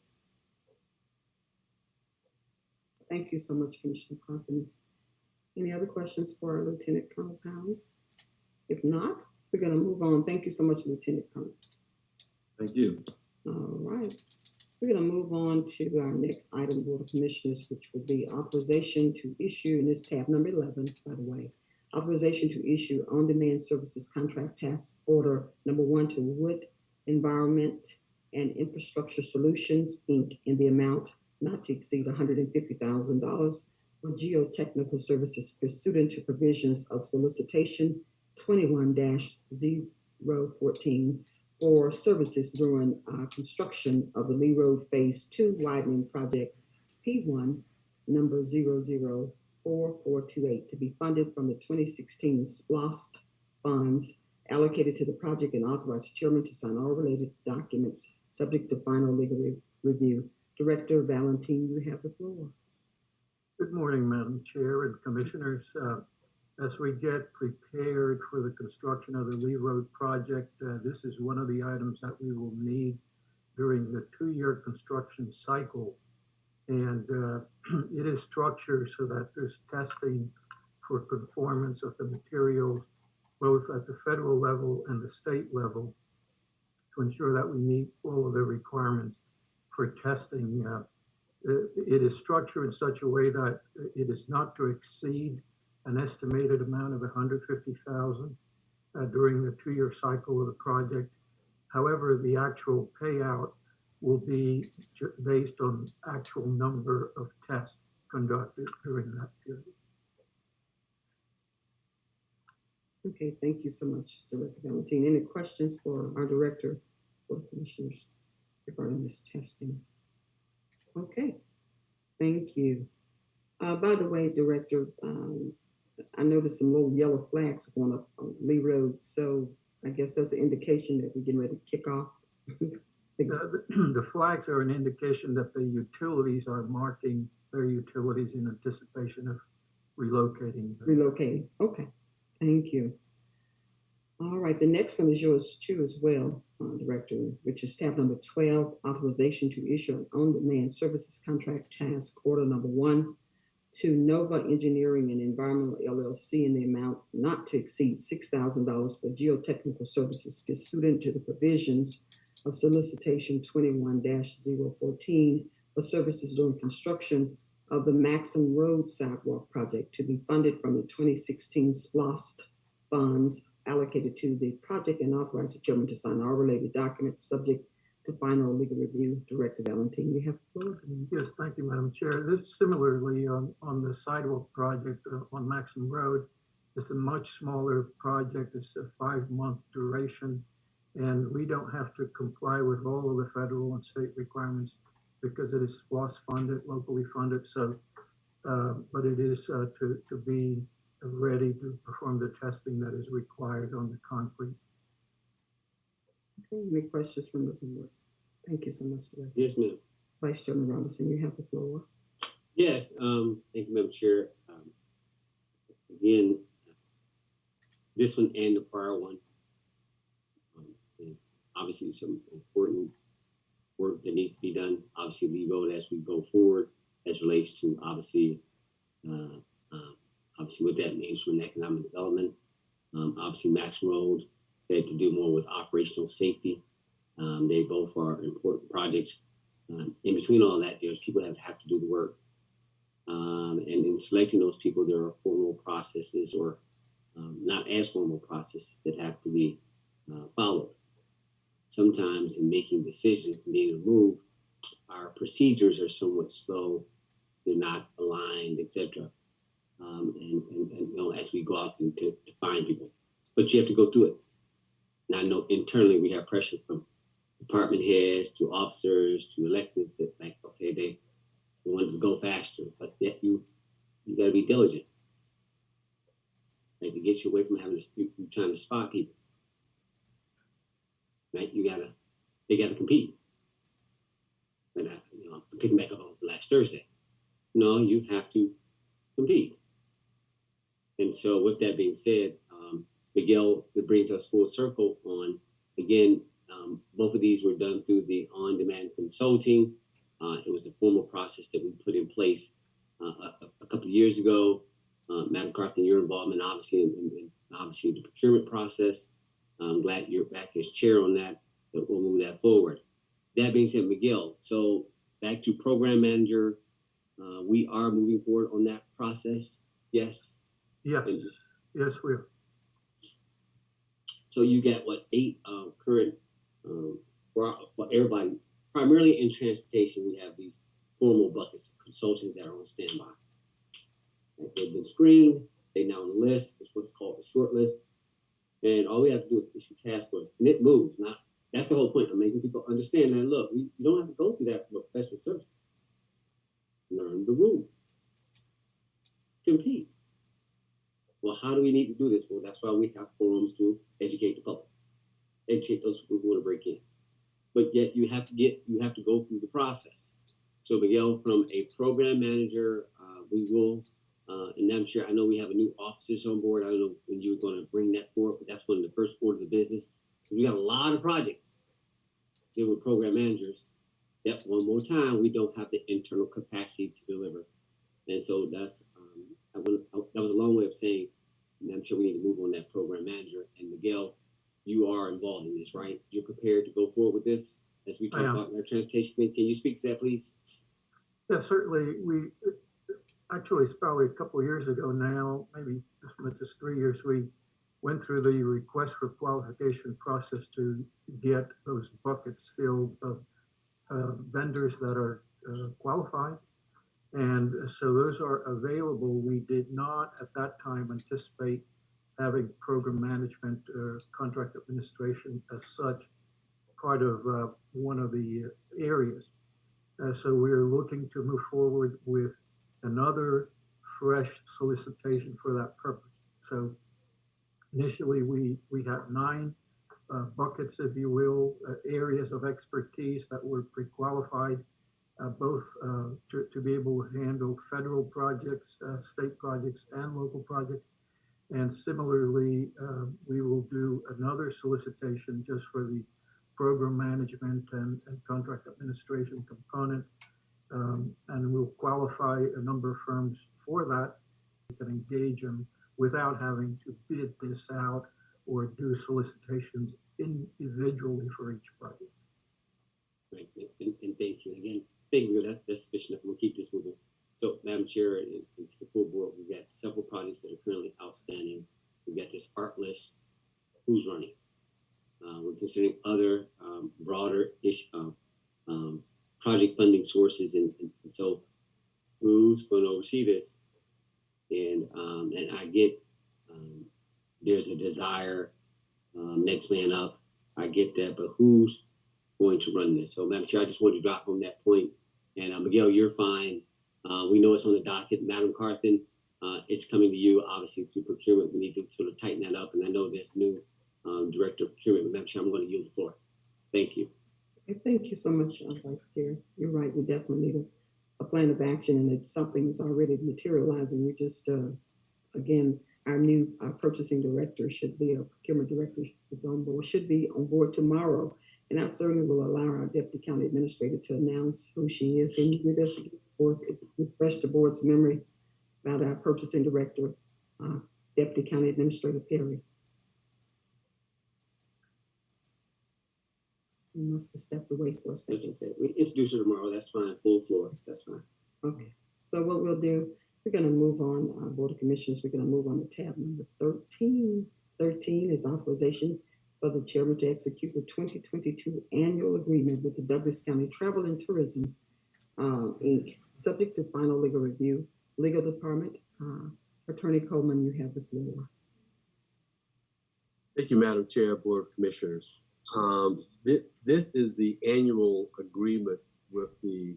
Thank you so much, Commissioner Carpenter. Any other questions for Lieutenant Colonel Pounds? If not, We're going to move on. Thank you so much, Lieutenant Colonel.
Thank you.
All right. We're going to move on to our next item, Board of Commissioners, which will be authorization to issue, and this tab number 11, by the way, authorization to issue on-demand services contract task order number 1 to Wood Environment and Infrastructure Solutions, Inc., in the amount not to exceed $150,000 for geotechnical services pursuant to provisions of solicitation 21-014 for services during construction of the Lee Road Phase 2 widening project P1 number 004428 to be funded from the 2016 SPLOST funds allocated to the project and authorize the chairman to sign all related documents subject to final legal review. Director Valentine, you have the floor.
Good morning, Madam Chair and Commissioners. As we get prepared for the construction of the Lee Road project, this is one of the items that we will need during the 2-year construction cycle. And it is structured so that there's testing for performance of the materials, both at the federal level and the state level, to ensure that we meet all of the requirements for testing. It is structured in such a way that it is not to exceed an estimated amount of $150,000 during the 2-year cycle of the project. However, the actual payout will be based on actual number of tests conducted during that period.
Okay, thank you so much, Director Valentine. Any questions for our Director or Commissioners regarding this testing? Okay, thank you. By the way, Director, I noticed some little yellow flags going up on Lee Road, so I guess that's an indication that we're getting ready to kick off.
The flags are an indication that the utilities are marking their utilities in anticipation of relocating.
Relocating, okay, thank you. All right, the next one is yours too as well, Director, which is tab number 12, authorization to issue an on-demand services contract task order number 1 to Nova Engineering and Environmental LLC in the amount not to exceed $6,000 for geotechnical services pursuant to the provisions of solicitation 21-014 for services during construction of the Maxim Road Sidewalk project to be funded from the 2016 SPLOST funds allocated to the project and authorize the chairman to sign all related documents subject to final legal review. Director Valentine, you have the floor.
Yes, thank you, Madam Chair. This similarly on the sidewalk project on Maxim Road, it's a much smaller project. It's a 5-month duration, and we don't have to comply with all of the federal and state requirements because it is SPLOST funded, locally funded. So, but it is to be ready to perform the testing that is required on the concrete.
Okay, any questions from the board? Thank you so much for that.
Yes, ma'am.
Vice Chairman Robinson, you have the floor.
Yes, thank you, Madam Chair. Again, this one and the prior one, obviously some important work that needs to be done. Obviously, Lee Road as we go forward, as relates to obviously what that means for economic development. Obviously, Maxim Road, they have to do more with operational safety. They both are important projects. In between all that, there's people that have to do the work. And in selecting those people, there are formal processes or not as formal processes that have to be followed. Sometimes in making decisions and being able to move, our procedures are somewhat slow, they're not aligned, etc. And you know, as we go out to find people, but you have to go through it. And I know internally we have pressure from department heads to officers to electeds that like, okay, they want to go faster, but yet you got to be diligent, like to get you away from having to you trying to spot people. Right, they gotta compete. And I'm picking back up on last Thursday. No, you have to compete. And so, with that being said, Miguel, it brings us full circle on again. Both of these were done through the on-demand consulting. It was a formal process that we put in place a couple of years ago. Madam Carthen, your involvement obviously in obviously the procurement process. I'm glad you're back as chair on that. That we'll move that forward. That being said, Miguel, so back to program manager. We are moving forward on that process. Yes.
Yes. Yes, we are.
So you got what, 8 current for everybody, primarily in transportation. We have these formal buckets of consultants that are on standby. They've been screened. They now on the list. It's what's called a short list. And all we have to do is issue task orders, and it moves. Not that's the whole point of making people understand that. Look, you don't have to go through that for professional services. Learn the rules. Compete. Well, how do we need to do this? Well, that's why we have forums to educate the public, educate those people who want to break in. But yet you have to go through the process. So Miguel, from a program manager, we will, and I'm sure I know we have a new officers on board. I don't know when you're going to bring that forward, but that's one of the first orders of business. We got a lot of projects deal with program managers. Yet one more time, we don't have the internal capacity to deliver, and so that's that was a long way of saying, and I'm sure we need to move on that program manager. And Miguel, you are involved in this, right? You're prepared to go forward with this as we talk about our transportation committee. Can you speak to that, please?
Yeah, certainly. We actually, it's probably a couple of years ago now, maybe as much as 3 years, we went through the request for qualification process to get those buckets filled of vendors that are qualified. And so those are available. We did not at that time anticipate having program management or contract administration as such part of one of the areas. So we're looking to move forward with another fresh solicitation for that purpose. So initially we had 9 buckets, if you will, areas of expertise that were pre-qualified, both to be able to handle federal projects, state projects, and local projects. And similarly, we will do another solicitation just for the program management and contract administration component. And we'll qualify a number of firms for that. We can engage them without having to bid this out or do solicitations individually for each project.
Right, and thank you again. Thank you. That's sufficient. We'll keep this moving. So, Madam Chair, and to the full board, we've got several projects that are currently outstanding. We've got this art list. Who's running? We're considering other broader project funding sources, and so who's going to oversee this? And I get there's a desire, next man up. I get that, but who's going to run this? So, Madam Chair, I just wanted to drop on that point. And Miguel, you're fine. We know it's on the docket. Madam Carthen, it's coming to you, obviously, through procurement. We need to sort of tighten that up. And I know there's new director of procurement, but Madam Chair, I'm going to yield the floor. Thank you.
Okay, thank you so much, Vice Chair. You're right. We definitely need a plan of action, and it's something that's already materializing. We just, again, our new purchasing director should be a procurement director is on board, should be on board tomorrow. And I certainly will allow our Deputy County Administrator to announce who she is. And with this, of course, refresh the board's memory about our purchasing director, Deputy County Administrator Perry. You must have stepped away for a second.
Okay. We introduce her tomorrow. That's fine. Full floor. That's fine.
Okay. So what we'll do, we're going to move on, Board of Commissioners, we're going to move on to tab number 13. 13 is authorization for the chairman to execute the 2022 annual agreement with the Douglas County Travel and Tourism, Inc., subject to final legal review. Legal Department, Attorney Coleman, you have the floor.
Thank you, Madam Chair, Board of Commissioners. This is the annual agreement with the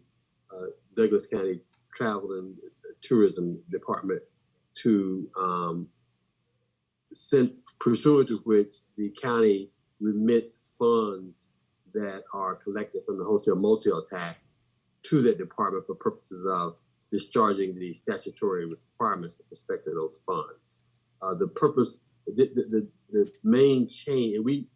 Douglas County Travel and Tourism Department to pursuant to which the county remits funds that are collected from the hotel motel tax to that department for purposes of discharging the statutory requirements with respect to those funds. The purpose, the main change, and we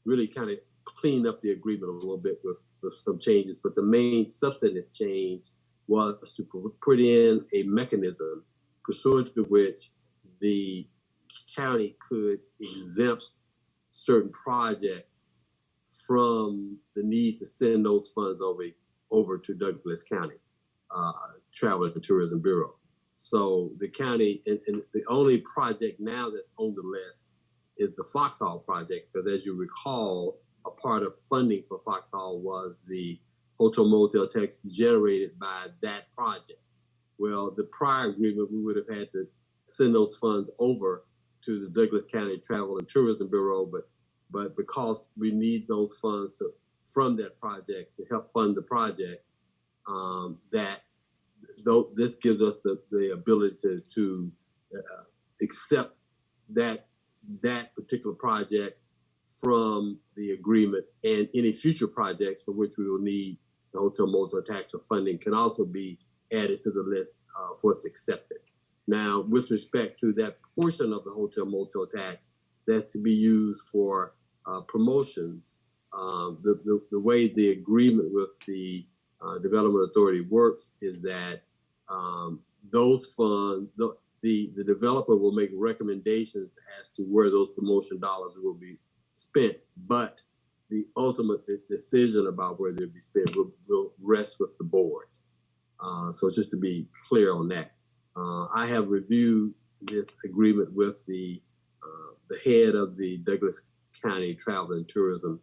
really kind of cleaned up the agreement a little bit with some changes, but the main substantive change was to put in a mechanism pursuant to which the county could exempt certain projects from the need to send those funds over to Douglas County Travel and Tourism Bureau. So the county, and the only project now that's on the list is the Foxhall project, because as you recall, a part of funding for Foxhall was the hotel motel tax generated by that project. Well, the prior agreement, we would have had to send those funds over to the Douglas County Travel and Tourism Bureau, but because we need those funds from that project to help fund the project, this gives us the ability to accept that particular project from the agreement, and any future projects for which we will need the hotel motel tax or funding can also be added to the list for its accepted. Now, with respect to that portion of the hotel motel tax that's to be used for promotions, the way the agreement with the Development Authority works is that those funds, the developer will make recommendations as to where those promotion dollars will be spent, but the ultimate decision about where they'll be spent will rest with the board. So just to be clear on that, I have reviewed this agreement with the head of the Douglas County Travel and Tourism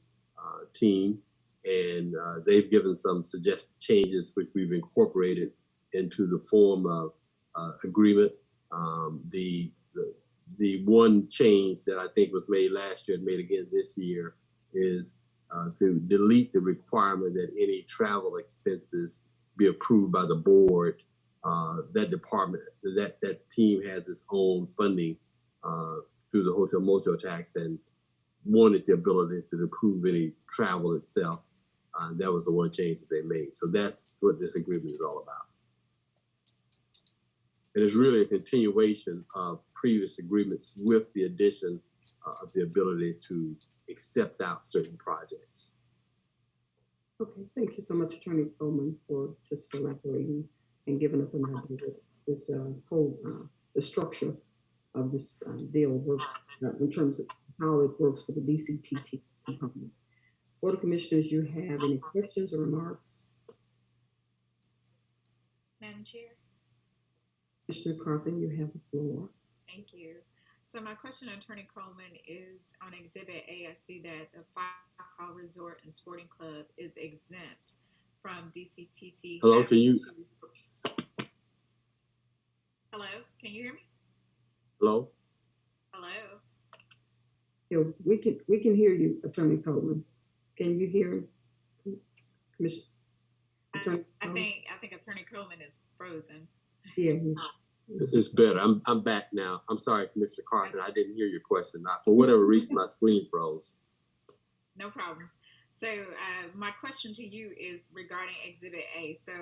team, and they've given some suggested changes which we've incorporated into the form of agreement. The one change that I think was made last year and made again this year is to delete the requirement that any travel expenses be approved by the board. That department, that team has its own funding through the hotel motel tax, and wanted the ability to approve any travel itself. That was the one change that they made. So that's what this agreement is all about. It is really a continuation of previous agreements with the addition of the ability to accept out certain projects.
Okay, thank you so much, Attorney Coleman, for just elaborating and giving us an idea of this whole the structure of this deal works in terms of how it works for the DCTT component. Board of Commissioners, you have any questions or remarks?
Madam Chair.
Commissioner Carthen, you have the floor.
Thank you. So my question, Attorney Coleman, is on Exhibit A. I see that the Foxhall Resort and Sporting Club is exempt from DCTT.
Hello, can you?
Hello, can you hear me?
Hello.
Hello.
Yeah, we can hear you, Attorney Coleman. Can you hear Commissioner?
I think Attorney Coleman is frozen.
Yeah,
it's better. I'm back now. I'm sorry, Commissioner Carson. I didn't hear your question. For whatever reason, my screen froze.
No problem. So my question to you is regarding Exhibit A. So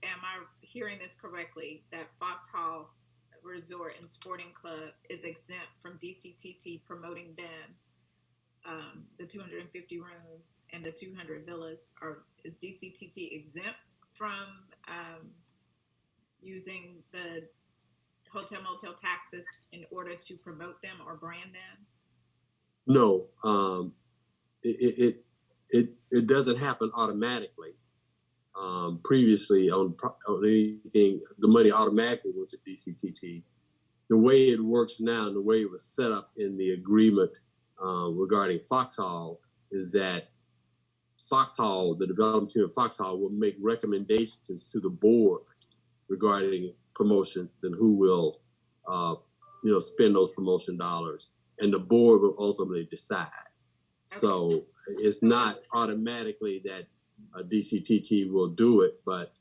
am I hearing this correctly, that Foxhall Resort and Sporting Club is exempt from DCTT promoting them? The 250 rooms and the 200 villas, is DCTT exempt from using the hotel motel taxes in order to promote them or brand them?
No, it doesn't happen automatically. Previously, on anything, the money automatically went to DCTT. The way it works now, and the way it was set up in the agreement regarding Foxhall, is that Foxhall, the development team of Foxhall, will make recommendations to the board regarding promotions and who will, spend those promotion dollars, and the board will ultimately decide. Okay. So it's not automatically that DCTT will do it, but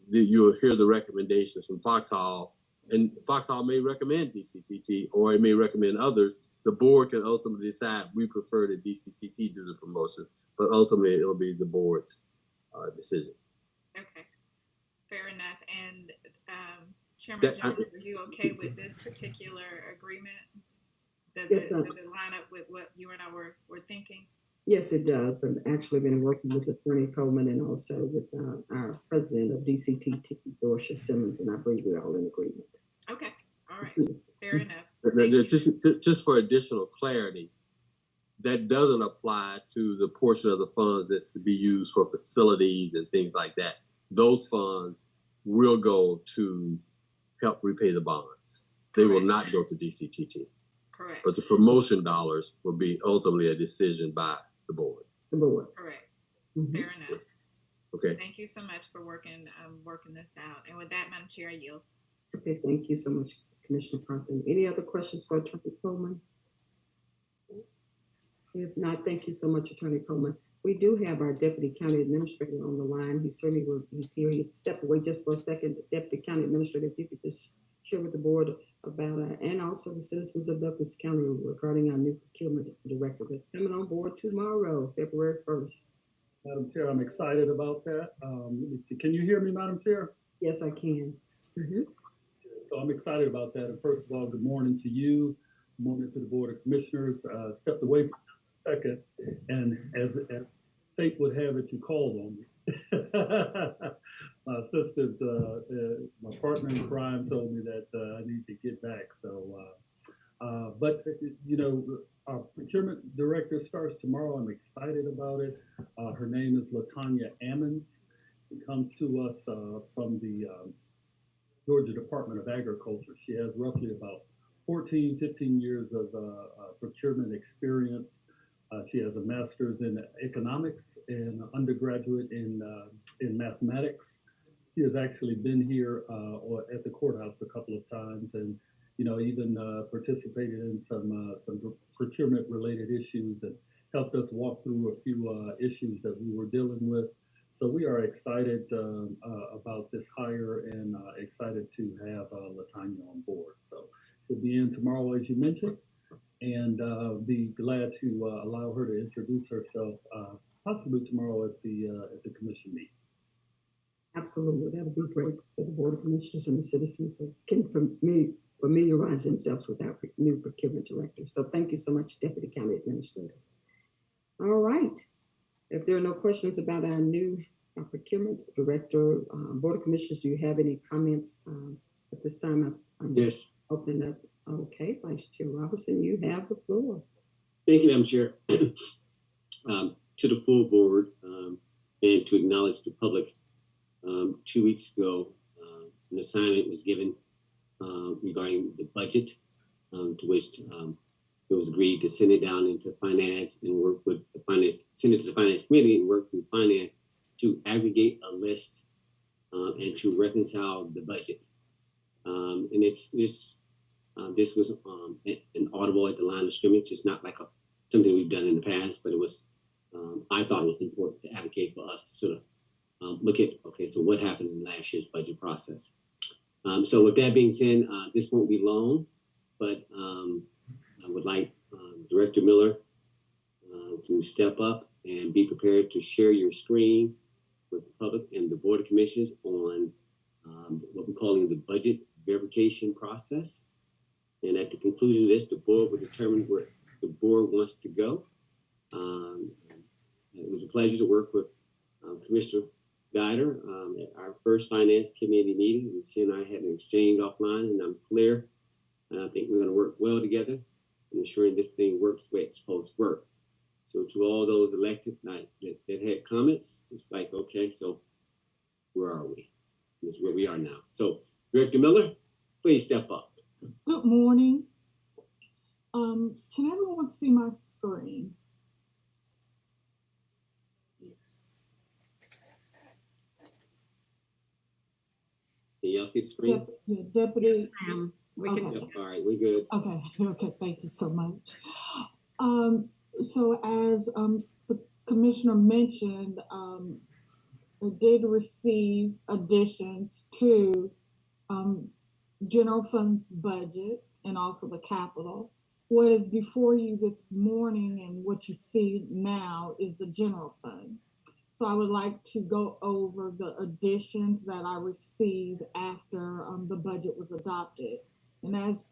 you'll hear the recommendations from Foxhall, and Foxhall may recommend DCTT, or it may recommend others. The board can ultimately decide we prefer that DCTT do the promotion, but ultimately it'll be the board's decision.
Okay, fair enough. And Chairman Jones, are you okay with this particular agreement? Does it line up with what you and I were thinking?
Yes, it does. I've actually been working with Attorney Coleman and also with our president of DCTT, Dorsha Simmons, and I believe we're all in agreement.
Okay, all right, fair enough.
Just for additional clarity, that doesn't apply to the portion of the funds that's to be used for facilities and things like that. Those funds will go to help repay the bonds. They will not go to DCTT.
Correct.
But the promotion dollars will be ultimately a decision by the board.
The board.
Correct.
Mhm.
Fair enough.
Okay.
Thank you so much for working this out. And with that, Madam Chair, I yield.
Okay, thank you so much, Commissioner Compton. Any other questions for Attorney Coleman? If not, thank you so much, Attorney Coleman. We do have our Deputy County Administrator on the line. He's here. He stepped away just for a second. Deputy County Administrator, if you could just share with the board about, and also the citizens of Douglas County regarding our new procurement director that's coming on board tomorrow, February 1st.
Madam Chair, I'm excited about that. Let me see. Can you hear me, Madam Chair?
Yes, I can. Mm-hmm.
So I'm excited about that. And first of all, good morning to you. Good morning to the Board of Commissioners. Stepped away for a second, and as fate would have it, you called on me. My assistant, my partner in crime, told me that I need to get back. So, but you know, our procurement director starts tomorrow. I'm excited about it. Her name is LaTanya Ammons. She comes to us from the Georgia Department of Agriculture. She has roughly about 14, 15 years of procurement experience. She has a master's in economics and an undergraduate in mathematics. She has actually been here at the courthouse a couple of times, and you know, even participated in some procurement related issues and helped us walk through a few issues that we were dealing with. So we are excited about this hire and excited to have LaTanya on board. So she'll be in tomorrow, as you mentioned, and be glad to allow her to introduce herself possibly tomorrow at the commission meeting.
Absolutely, that would be great for the Board of Commissioners and the citizens who can familiarize themselves with our new procurement director. So thank you so much, Deputy County Administrator. All right. If there are no questions about our new procurement director, Board of Commissioners, do you have any comments at this time? I'm
Yes.
opening up. Okay, Vice Chair Robinson, you have the floor.
Thank you, Madam Chair. To the full board, and to acknowledge the public, 2 weeks ago, an assignment was given regarding the budget, to which it was agreed to send it down into finance and work with the finance, send it to the finance committee and work with finance to aggregate a list and to reconcile the budget. And this was an audible at the line of scrimmage. It's not like something we've done in the past, but it was, I thought it was important to advocate for us to sort of look at, okay, so what happened in last year's budget process? So with that being said, this won't be long, but I would like Director Miller to step up and be prepared to share your screen with the public and the Board of Commissioners on what we're calling the budget verification process. And at the conclusion of this, the board will determine where the board wants to go. It was a pleasure to work with Commissioner Guider at our first Finance Committee meeting. She and I had an exchange offline, and I'm clear. And I think we're going to work well together in ensuring this thing works the way it's supposed to work. So to all those elected that had comments, it's like, okay, so where are we? This is where we are now. So Director Miller, please step up.
Good morning. Can everyone see my screen?
Yes. Can y'all see the screen?
Deputy.
We
Okay.
can
Yep, all right, we're good.
Okay, thank you so much. So as the commissioner mentioned, we did receive additions to general fund's budget and also the capital. What is before you this morning and what you see now is the general fund. So I would like to go over the additions that I received after the budget was adopted. And as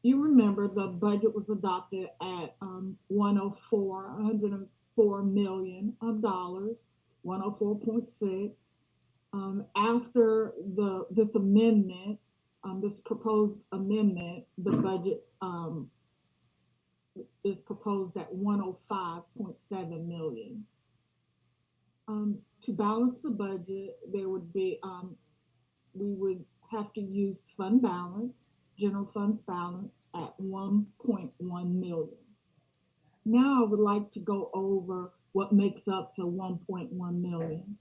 you remember, the budget was adopted at $104 million, 104.6. After this amendment, this proposed amendment, the budget is proposed at 105.7 million. To balance the budget, there would be, we would have to use fund balance, general funds balance at 1.1 million. Now I would like to go over what makes up the 1.1 million.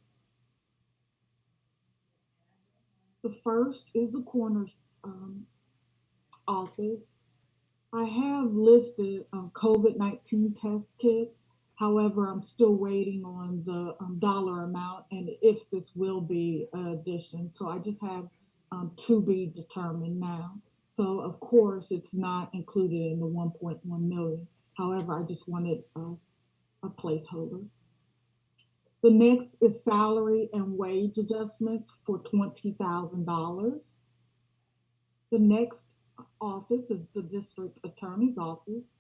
The first is the coroner's office. I have listed COVID-19 test kits. However, I'm still waiting on the dollar amount and if this will be an addition. So I just have to be determined now. So of course, it's not included in the 1.1 million. However, I just wanted a placeholder. The next is salary and wage adjustments for $20,000. The next office is the district attorney's office,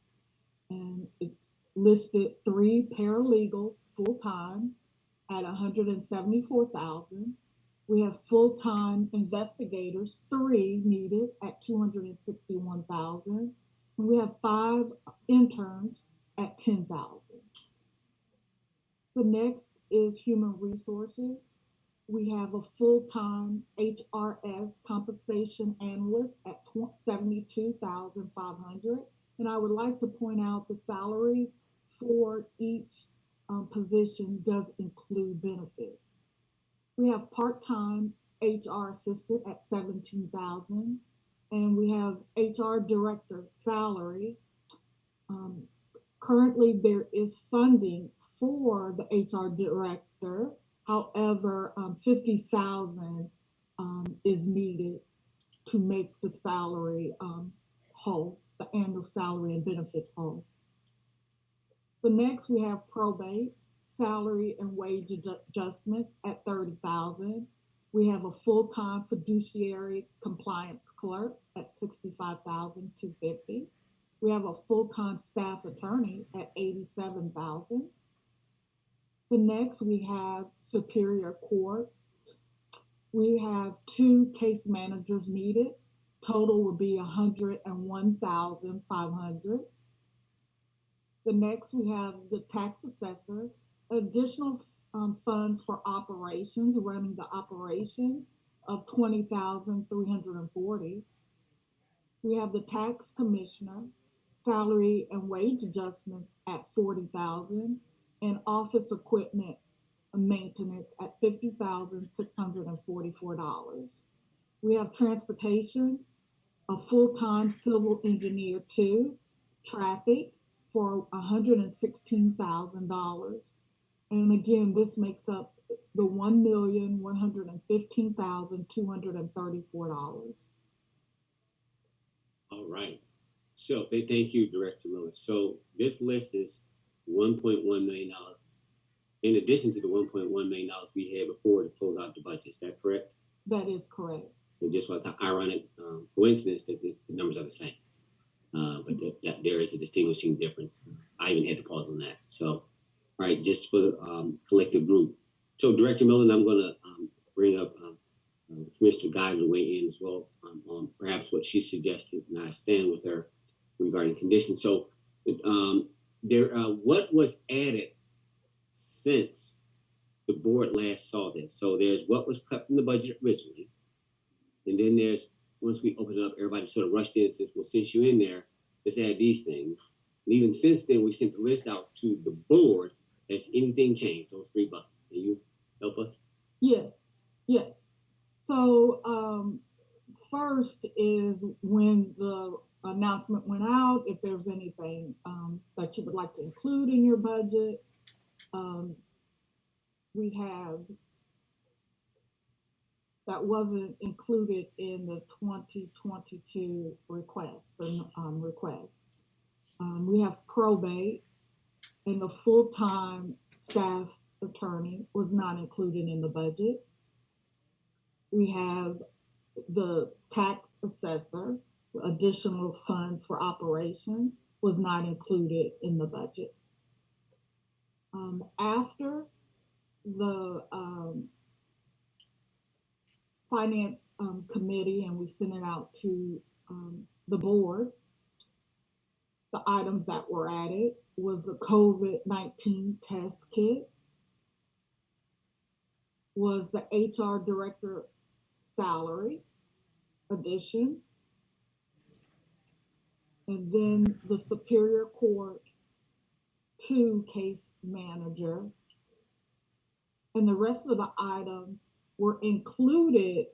and it's listed 3 paralegals full-time at $174,000. We have full-time investigators, 3 needed at $261,000. And we have 5 interns at $10,000. The next is human resources. We have a full-time HRS compensation analyst at $72,500. And I would like to point out the salaries for each position does include benefits. We have part-time HR assistant at $17,000, and we have HR director salary. Currently, there is funding for the HR director. However, $50,000 is needed to make the salary whole, the annual salary and benefits whole. The next, we have probate, salary and wage adjustments at $30,000. We have a full-time fiduciary compliance clerk at $65,250. We have a full-time staff attorney at $87,000. The next, we have Superior Court. We have 2 case managers needed. Total would be $101,500. The next, we have the tax assessor, additional funds for operations, running the operations of $20,340. We have the tax commissioner, salary and wage adjustments at $40,000, and office equipment maintenance at $50,644. We have transportation, a full-time civil engineer 2, traffic for $116,000. And again, this makes up the $1,115,234.
All right. So thank you, Director Miller. So this list is $1.1 million in addition to the $1.1 million we had before to close out the budget. Is that correct?
That is correct.
And just what the ironic coincidence that the numbers are the same. But there is a distinguishing difference. I even had to pause on that. So, all right, just for the collective group. So, Director Miller, I'm going to bring up Mr. Guy to weigh in as well on perhaps what she suggested, and I stand with her regarding conditions. So, what was added since the board last saw this? So, there's what was cut from the budget originally, and then there's, once we opened it up, everybody sort of rushed in and says, well, since you're in there, let's add these things. And even since then, we sent the list out to the board. Has anything changed, those 3 buckets? Can you help us?
Yes. So first is when the announcement went out, if there's anything that you would like to include in your budget. We have that wasn't included in the 2022 request. We have probate, and the full-time staff attorney was not included in the budget. We have the tax assessor, additional funds for operation was not included in the budget. After the finance committee and we sent it out to the board, the items that were added was the COVID-19 test kit, was the HR director salary addition, and then the Superior Court 2 case manager. And the rest of the items were included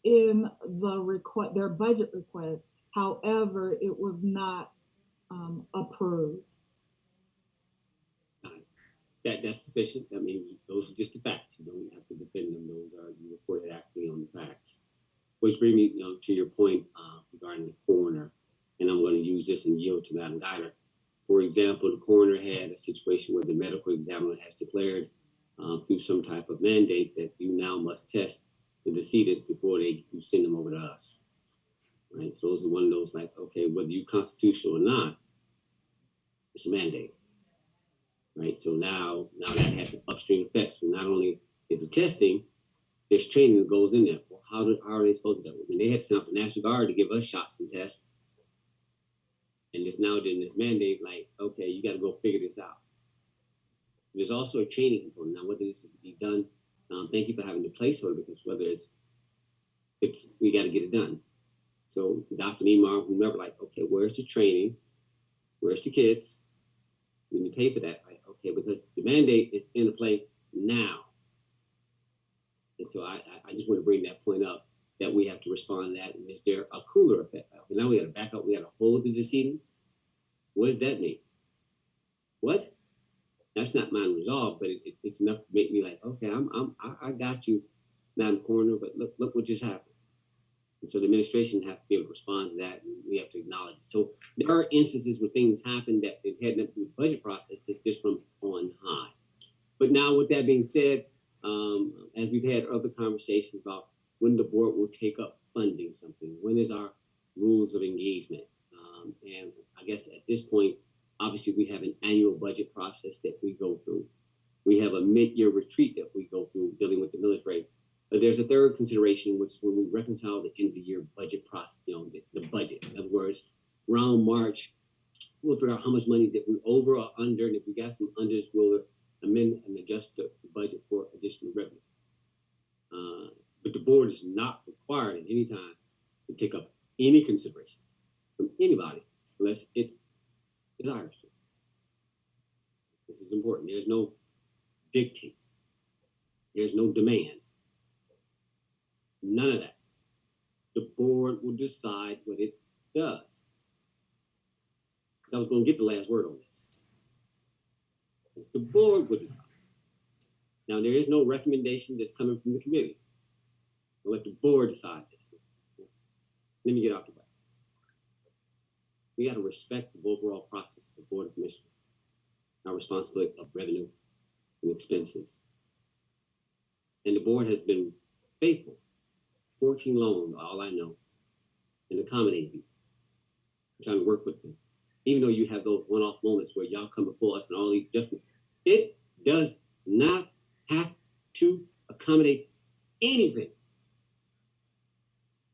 in the their budget request. However, it was not approved.
That's sufficient. I mean, those are just the facts. You don't have to defend them. Those are, you reported accurately on the facts. Which brings me, to your point regarding the coroner, and I'm going to use this and yield to Madam Guider. For example, the coroner had a situation where the medical examiner has declared through some type of mandate that you now must test the decedents before you send them over to us. Right? So those are one of those like, okay, whether you constitutional or not, it's a mandate. Right? So now that has an upstream effect. So not only is it testing, there's training that goes in there. Well, how are they supposed to do it? I mean, they had sent out the National Guard to give us shots and tests. And just now in this mandate, like, okay, you got to go figure this out. There's also a training component. Now, whether this is to be done, thank you for having the placeholder, because whether it's we got to get it done. So Dr. Neymar, whomever, like, okay, where's the training? Where's the kids? We need to pay for that. Like, okay, because the mandate is in play now. And so I just want to bring that point up, that we have to respond to that. And is there a cooler effect? Now we got to back up. We got to hold the decedents. What does that mean? What? That's not mine resolved, but it's enough to make me like, okay, I got you, Madam Coroner, but look what just happened. And so the administration has to be able to respond to that, and we have to acknowledge it. So there are instances where things happen that it had nothing to do with the budget process. It's just from on high. But now, with that being said, as we've had other conversations about when the board will take up funding something, when is our rules of engagement? And I guess at this point, obviously we have an annual budget process that we go through. We have a mid-year retreat that we go through dealing with the millage rate. But there's a third consideration, which is when we reconcile the end of the year budget process, the budget. In other words, around March, we'll figure out how much money that we over or under, and if we got some unders, we'll amend and adjust the budget for additional revenue. But the board is not required at any time to take up any consideration from anybody unless it desires to. This is important. There's no dictate. There's no demand. None of that. The board will decide what it does. I was going to get the last word on this. The board will decide. Now, there is no recommendation that's coming from the committee. We'll let the board decide this. Let me get out the way. We got to respect the overall process of the Board of Commissioners, our responsibility of revenue and expenses. And the board has been faithful, 14 long, all I know, and accommodating people. I'm trying to work with them. Even though you have those one-off moments where y'all come before us and all these adjustments, it does not have to accommodate anything.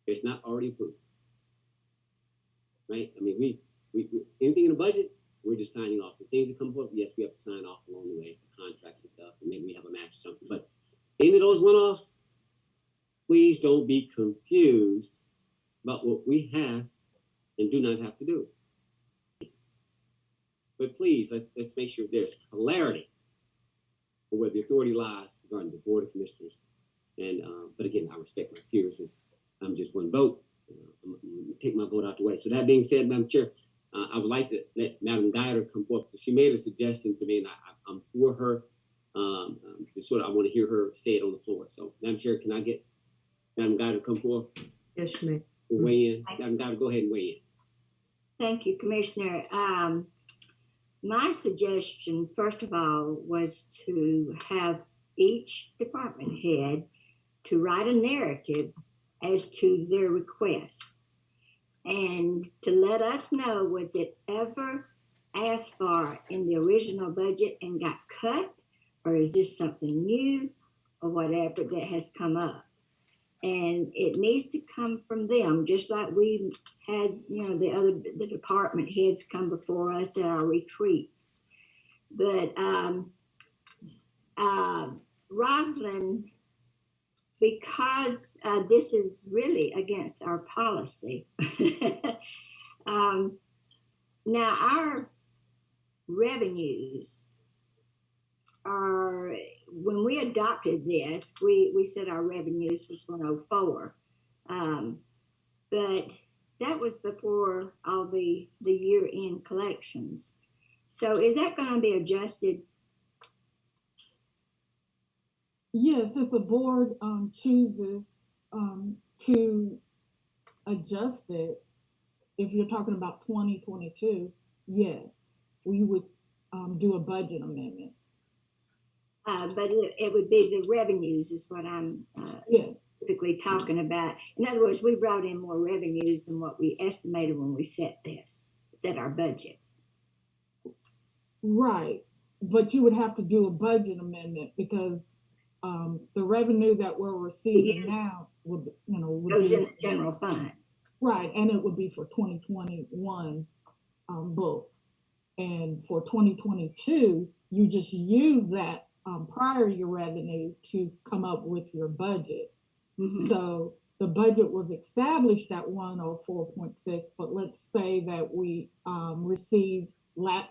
It's not already approved. Right? I mean, we anything in the budget, we're just signing off. So things that come forth, yes, we have to sign off along the way, contracts and stuff, and maybe we have a match or something. But any of those one-offs, please don't be confused about what we have and do not have to do. But please, let's make sure there's clarity on where the authority lies regarding the Board of Commissioners. And but again, I respect my peers, and I'm just one vote. I'm going to take my vote out the way. So that being said, Madam Chair, I would like to let Madam Guider come forth. So she made a suggestion to me, and I'm for her. I want to hear her say it on the floor. So, Madam Chair, can I get Madam Guider to come forth?
Yes, ma'am.
Weigh in. Madam Guider, go ahead and weigh in.
Thank you, Commissioner. My suggestion, first of all, was to have each department head to write a narrative as to their request and to let us know, was it ever asked for in the original budget and got cut, or is this something new or whatever that has come up? And it needs to come from them, just like we had, the department heads come before us at our retreats. But Rosalind, because this is really against our policy. Now our revenues are, when we adopted this, we said our revenues was 104. But that was before all the year-end collections. So is that going to be adjusted?
Yes, if the board chooses to adjust it, if you're talking about 2022, yes, we would do a budget amendment.
But it would be the revenues is what I'm specifically talking about. In other words, we brought in more revenues than what we estimated when we set our budget.
Right, but you would have to do a budget amendment because the revenue that we're receiving now would
goes
be
in the general fund.
Right, and it would be for 2021 books. And for 2022, you just use that prior year revenue to come up with your budget. Mm-hmm. So the budget was established at 104.6, but let's say that we received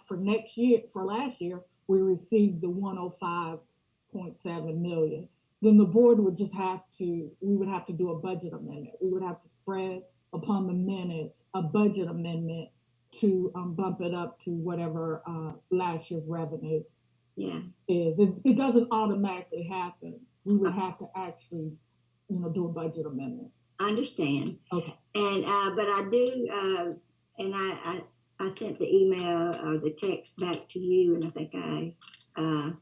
for last year, we received the 105.7 million. Then the board would we would have to do a budget amendment. We would have to spread upon the minutes a budget amendment to bump it up to whatever last year's revenue is. It doesn't automatically happen. We would have to actually, do a budget amendment.
I understand.
Okay.
And but I do, and I sent the email or the text back to you, and I think I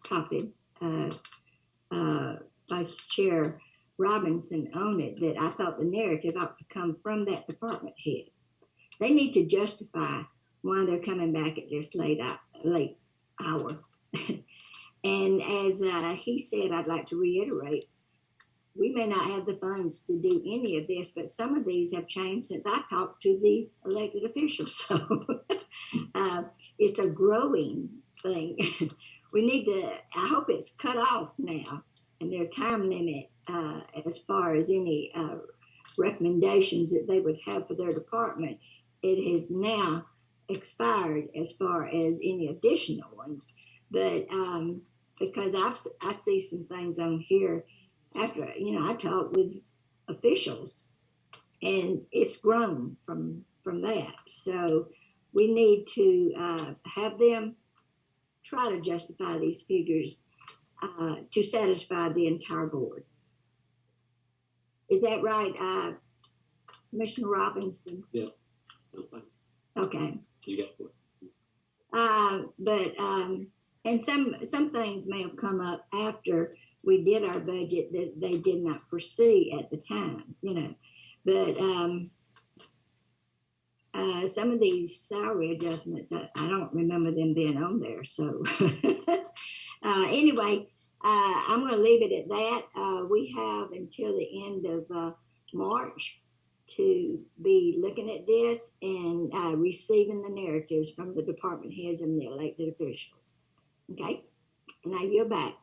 copied Vice Chair Robinson on it, that I thought the narrative ought to come from that department head. They need to justify why they're coming back at this late hour. And as he said, I'd like to reiterate, we may not have the funds to do any of this, but some of these have changed since I talked to the elected officials. So it's a growing thing. We need to, I hope it's cut off now, and their time limit as far as any recommendations that they would have for their department, it has now expired as far as any additional ones. But because I see some things on here after, I talked with officials, and it's grown from that. So we need to have them try to justify these figures to satisfy the entire board. Is that right, Commissioner Robinson?
Yeah. Okay.
Okay.
You got it.
But and some things may have come up after we did our budget that they did not foresee at the time, But some of these salary adjustments, I don't remember them being on there. So anyway, I'm going to leave it at that. We have until the end of March to be looking at this and receiving the narratives from the department heads and the elected officials. Okay, and I yield back.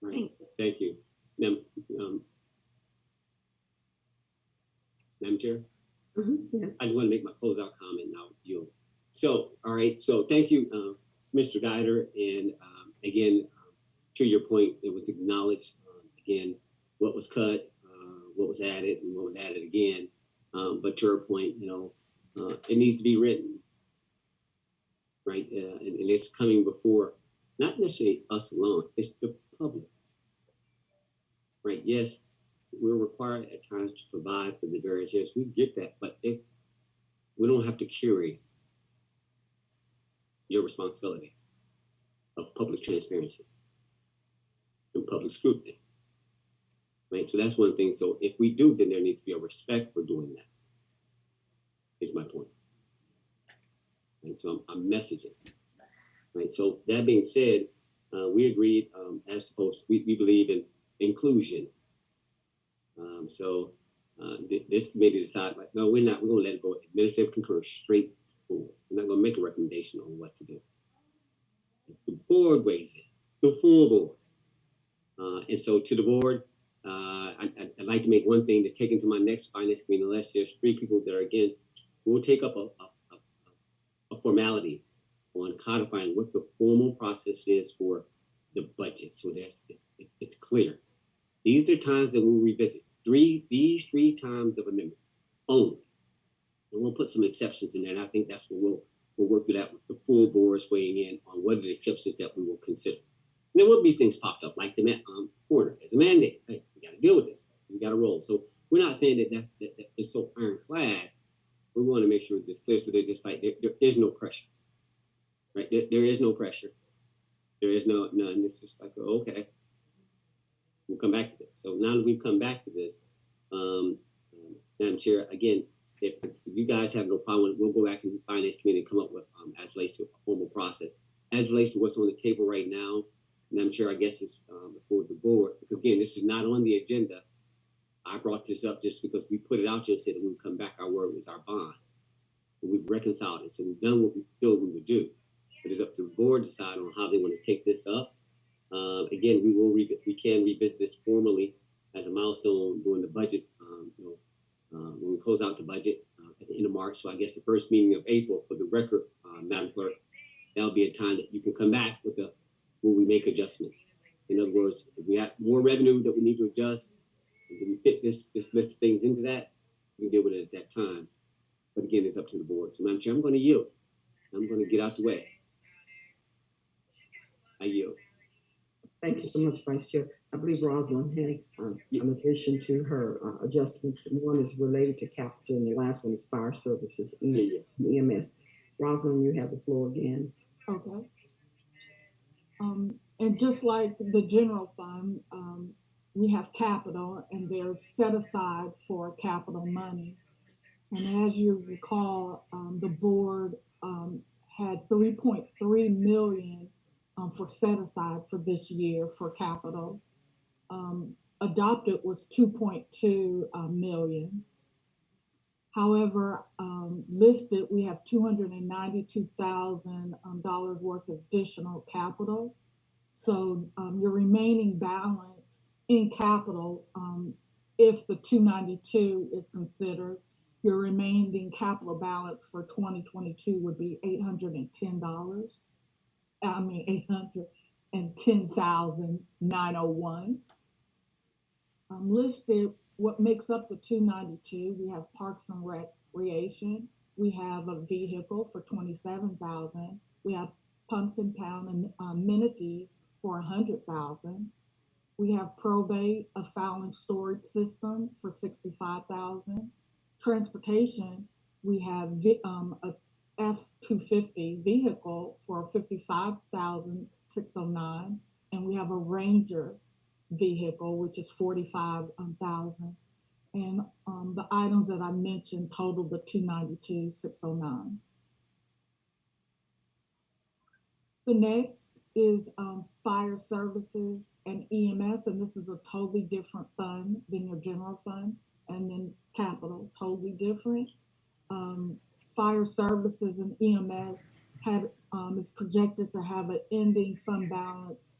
Right. Thank you. Madam Chair?
Mm-hmm. Yes.
I just want to make my closeout comment now. So, all right. So thank you, Mr. Guider. And again, to your point, it was acknowledged, again, what was cut, what was added, and what was added again. But to her point, it needs to be written, right? And it's coming before, not necessarily us alone, it's the public, right? Yes, we're required at times to provide for the various areas. We get that, but we don't have to carry your responsibility of public transparency and public scrutiny, right? So that's one thing. So if we do, then there needs to be a respect for doing that, is my point. And so I'm messaging, right? So that being said, we agreed as to post, we believe in inclusion, This committee decided, like, no, we're not. We're going to let it go administrative concurrence straight forward. We're not going to make a recommendation on what to do. The board weighs in, the full board. And so to the board, I'd like to make one thing to take into my next finance committee, unless there's 3 people that are against, we'll take up a formality on codifying what the formal process is for the budget. So it's clear. These are times that we'll revisit. These three times of amendment only. And we'll put some exceptions in there. And I think that's what we'll work through that with the full boards weighing in on what are the exceptions that we will consider. And there will be things popped up like the corner as a mandate. Hey, we got to deal with this. We got to roll. So we're not saying that that it's so ironclad. We want to make sure it's clear so they're just like, there is no pressure. Right? There is no pressure. There is none. It's just like, okay, we'll come back to this. So now that we've come back to this, Madam Chair, again, if you guys have no problem, we'll go back in the finance committee and come up with, as relates to a formal process. As relates to what's on the table right now, Madam Chair, I guess it's before the board, because again, this is not on the agenda. I brought this up just because we put it out there and said that we would come back. Our word was our bond. And we've reconciled it. So we've done what we feel we would do. It is up to the board to decide on how they want to take this up. Again, we can revisit this formally as a milestone during the budget, when we close out the budget at the end of March. So I guess the first meeting of April, for the record, Madam Clerk, that'll be a time that you can come back with where we make adjustments. In other words, if we have more revenue that we need to adjust, and we fit this list of things into that, we can deal with it at that time. But again, it's up to the board. So Madam Chair, I'm going to yield. I'm going to get out the way. I yield.
Thank you so much, Vice Chair. I believe Rosalind has an addition to her adjustments. One is related to capital, and the last one is fire services, EMS. Rosalind, you have the floor again.
Okay. And just like the general fund, we have capital, and they're set aside for capital money. And as you recall, the board had $3.3 million for set aside for this year for capital. Adopted was $2.2 million. However, listed, we have $292,000 worth of additional capital. So your remaining balance in capital, if the 292 is considered, your remaining capital balance for 2022 would be $810. $810,901. Listed, what makes up the 292, we have Parks and Recreation. We have a vehicle for $27,000. We have Pumpkin Pound and amenities for $100,000. We have probate, a file storage system for $65,000. Transportation, we have a F-250 vehicle for $55,609, and we have a Ranger vehicle, which is $45,000. And the items that I mentioned total the $292,609. The next is fire services and EMS, and this is a totally different fund than your general fund, and then capital, totally different. Fire services and EMS is projected to have an ending fund balance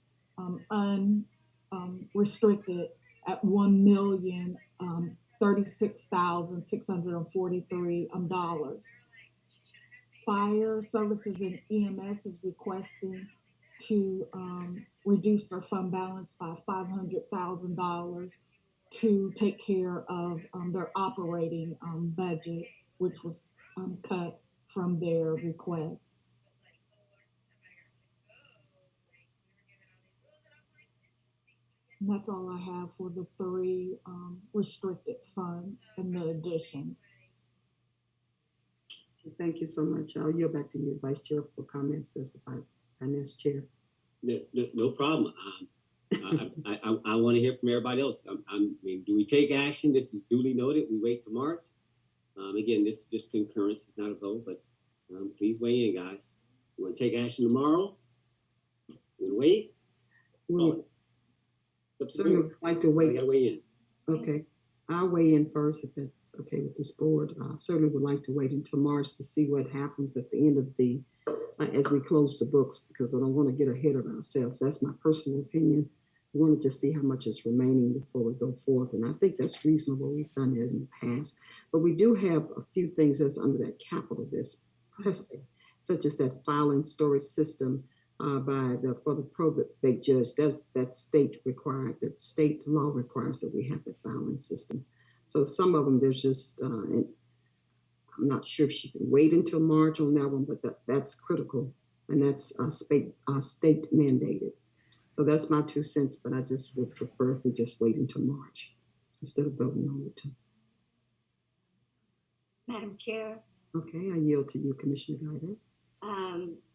unrestricted at $1,036,643. Fire services and EMS is requesting to reduce their fund balance by $500,000 to take care of their operating budget, which was cut from their request. And that's all I have for the 3 restricted funds and the additions.
Thank you so much. I'll yield back to you, Vice Chair, for comments as the Finance Chair.
No problem. I want to hear from everybody else. I mean, do we take action? This is duly noted. We wait till March. Again, this is just concurrence. It's not a vote, but please weigh in, guys. You want to take action tomorrow? You want to wait?
Certainly like to wait.
I gotta weigh in.
Okay. I'll weigh in first if that's okay with this board. Certainly would like to wait until March to see what happens at the end of the, as we close the books, because I don't want to get ahead of ourselves. That's my personal opinion. We want to just see how much is remaining before we go forth. And I think that's reasonable. We've done that in the past. But we do have a few things that's under that capital that's pressing, such as that filing storage system for the probate judge. That state required, that state law requires that we have that filing system. So some of them, there's just, I'm not sure if she can wait until March on that one, but that's critical. And that's state mandated. So that's my 2 cents, but I just would prefer if we just wait until March instead of voting on it.
Madam Chair,
Okay, I yield to you, Commissioner Guider.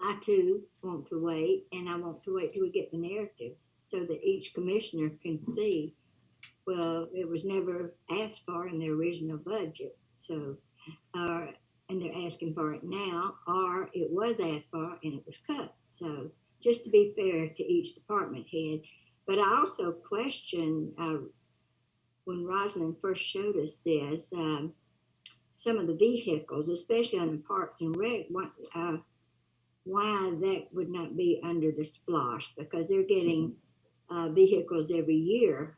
I too want to wait, and I want to wait till we get the narratives so that each commissioner can see, well, it was never asked for in the original budget. So, and they're asking for it now, or it was asked for and it was cut. So just to be fair to each department head. But I also question, when Rosalind first showed us this, some of the vehicles, especially on the Parks and Rec, why that would not be under the splosh, because they're getting vehicles every year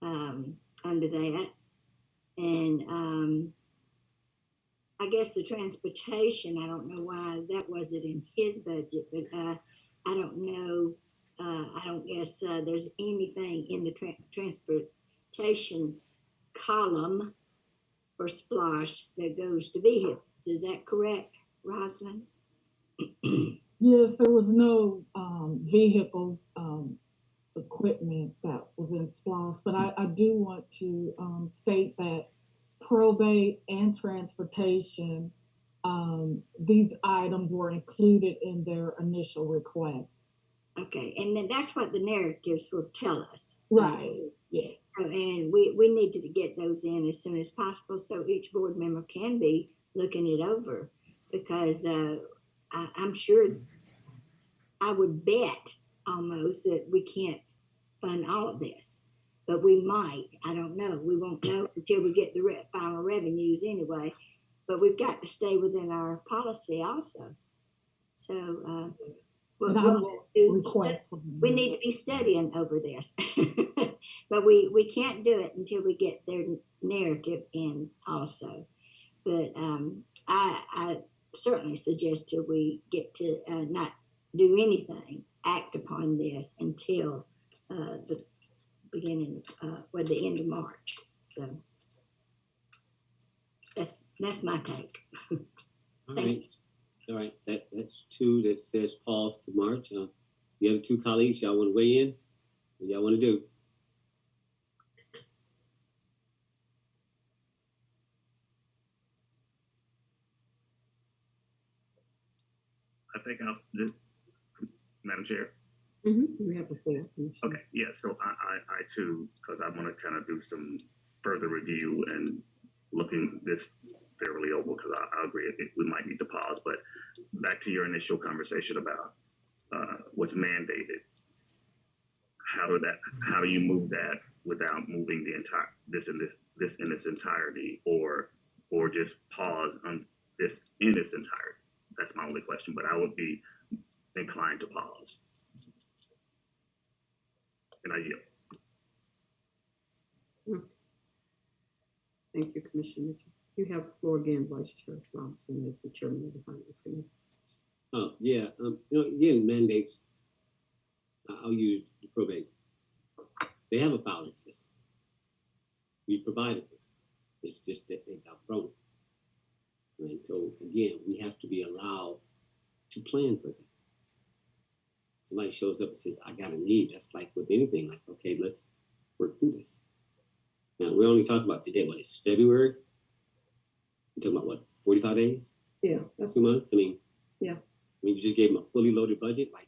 under that. And I guess the transportation, I don't know why that wasn't in his budget, but I don't know, I don't guess there's anything in the transportation column for splosh that goes to vehicles. Is that correct, Rosalind?
Yes, there was no vehicles equipment that was in SPLOST, but I do want to state that probate and transportation, these items were included in their initial request.
Okay, and then that's what the narratives will tell us.
Right, yes.
So, and we need to get those in as soon as possible so each board member can be looking it over, because I'm sure, I would bet almost that we can't fund all of this, but we might. I don't know. We won't know until we get the final revenues anyway, but we've got to stay within our policy also. So we need to be studying over this, but we can't do it until we get their narrative in also. But I certainly suggest till we get to not do anything, act upon this until the beginning, or the end of March. So that's my take.
All right. All right. That's two that says pause to March. The other two colleagues, y'all want to weigh in? What y'all want to do?
I think I'll just, Madam Chair.
You have the floor.
Okay, yeah, so I too, because I want to kind of do some further review and looking this fairly over, because I agree we might need to pause. But back to your initial conversation about what's mandated. How do you move that without moving the entire this in its entirety, or just pause on this in its entirety? That's my only question, but I would be inclined to pause. And I yield.
Thank you, Commissioner Mitchell. You have the floor again, Vice Chair Robinson, as the chairman of the Finance Committee.
Oh, yeah. Again, mandates, I'll use the probate. They have a filing system. We provided it. It's just that they've outgrown it. And so, again, we have to be allowed to plan for that. Somebody shows up and says, I got a need. That's like with anything. Like, okay, let's work through this. Now, we're only talking about today. What, it's February? We're talking about, what, 45 days?
Yeah. That's
2 months? I mean,
yeah.
I mean, you just gave them a fully loaded budget. Like,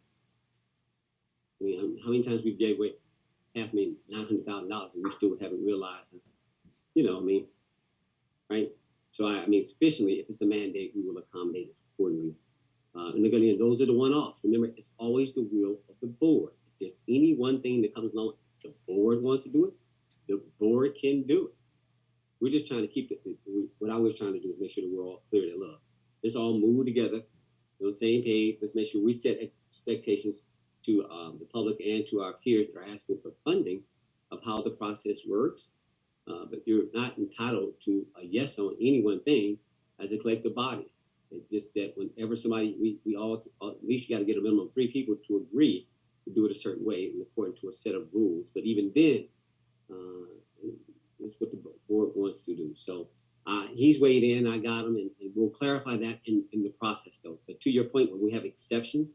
I mean, how many times we gave away $500,000, and we still haven't realized, you know, I mean, right? So, I mean, sufficiently, if it's a mandate, we will accommodate it accordingly. And again, those are the one-offs. Remember, it's always the will of the board. If there's any one thing that comes along, the board wants to do it, the board can do it. We're just trying to keep it. What I was trying to do is make sure that we're all clear that look, let's all move together on the same page. Let's make sure we set expectations to the public and to our peers that are asking for funding of how the process works. But you're not entitled to a yes on any one thing as a collective body. It's just that whenever somebody, we all, at least you got to get a minimum of 3 people to agree to do it a certain way and according to a set of rules. But even then, it's what the board wants to do. So he's weighed in, I got him, and we'll clarify that in the process though. But to your point, when we have exceptions,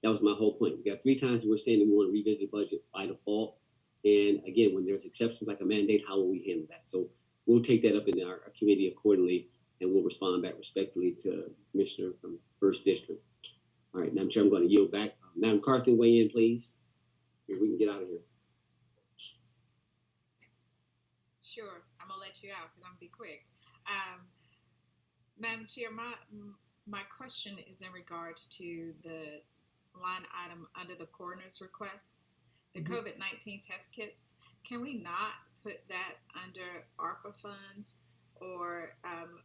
that was my whole point. We got 3 times we're saying that we want to revisit budget by default. And again, when there's exceptions like a mandate, how will we handle that? So we'll take that up in our committee accordingly, and we'll respond back respectfully to Commissioner from 1st District. All right, Madam Chair, I'm going to yield back. Madam Carthen, weigh in, please. Here, we can get out of here.
Sure, I'm gonna let you out because I'm gonna be quick. Madam Chair, my question is in regards to the line item under the coroner's request, the COVID-19 test kits. Can we not put that under ARPA funds or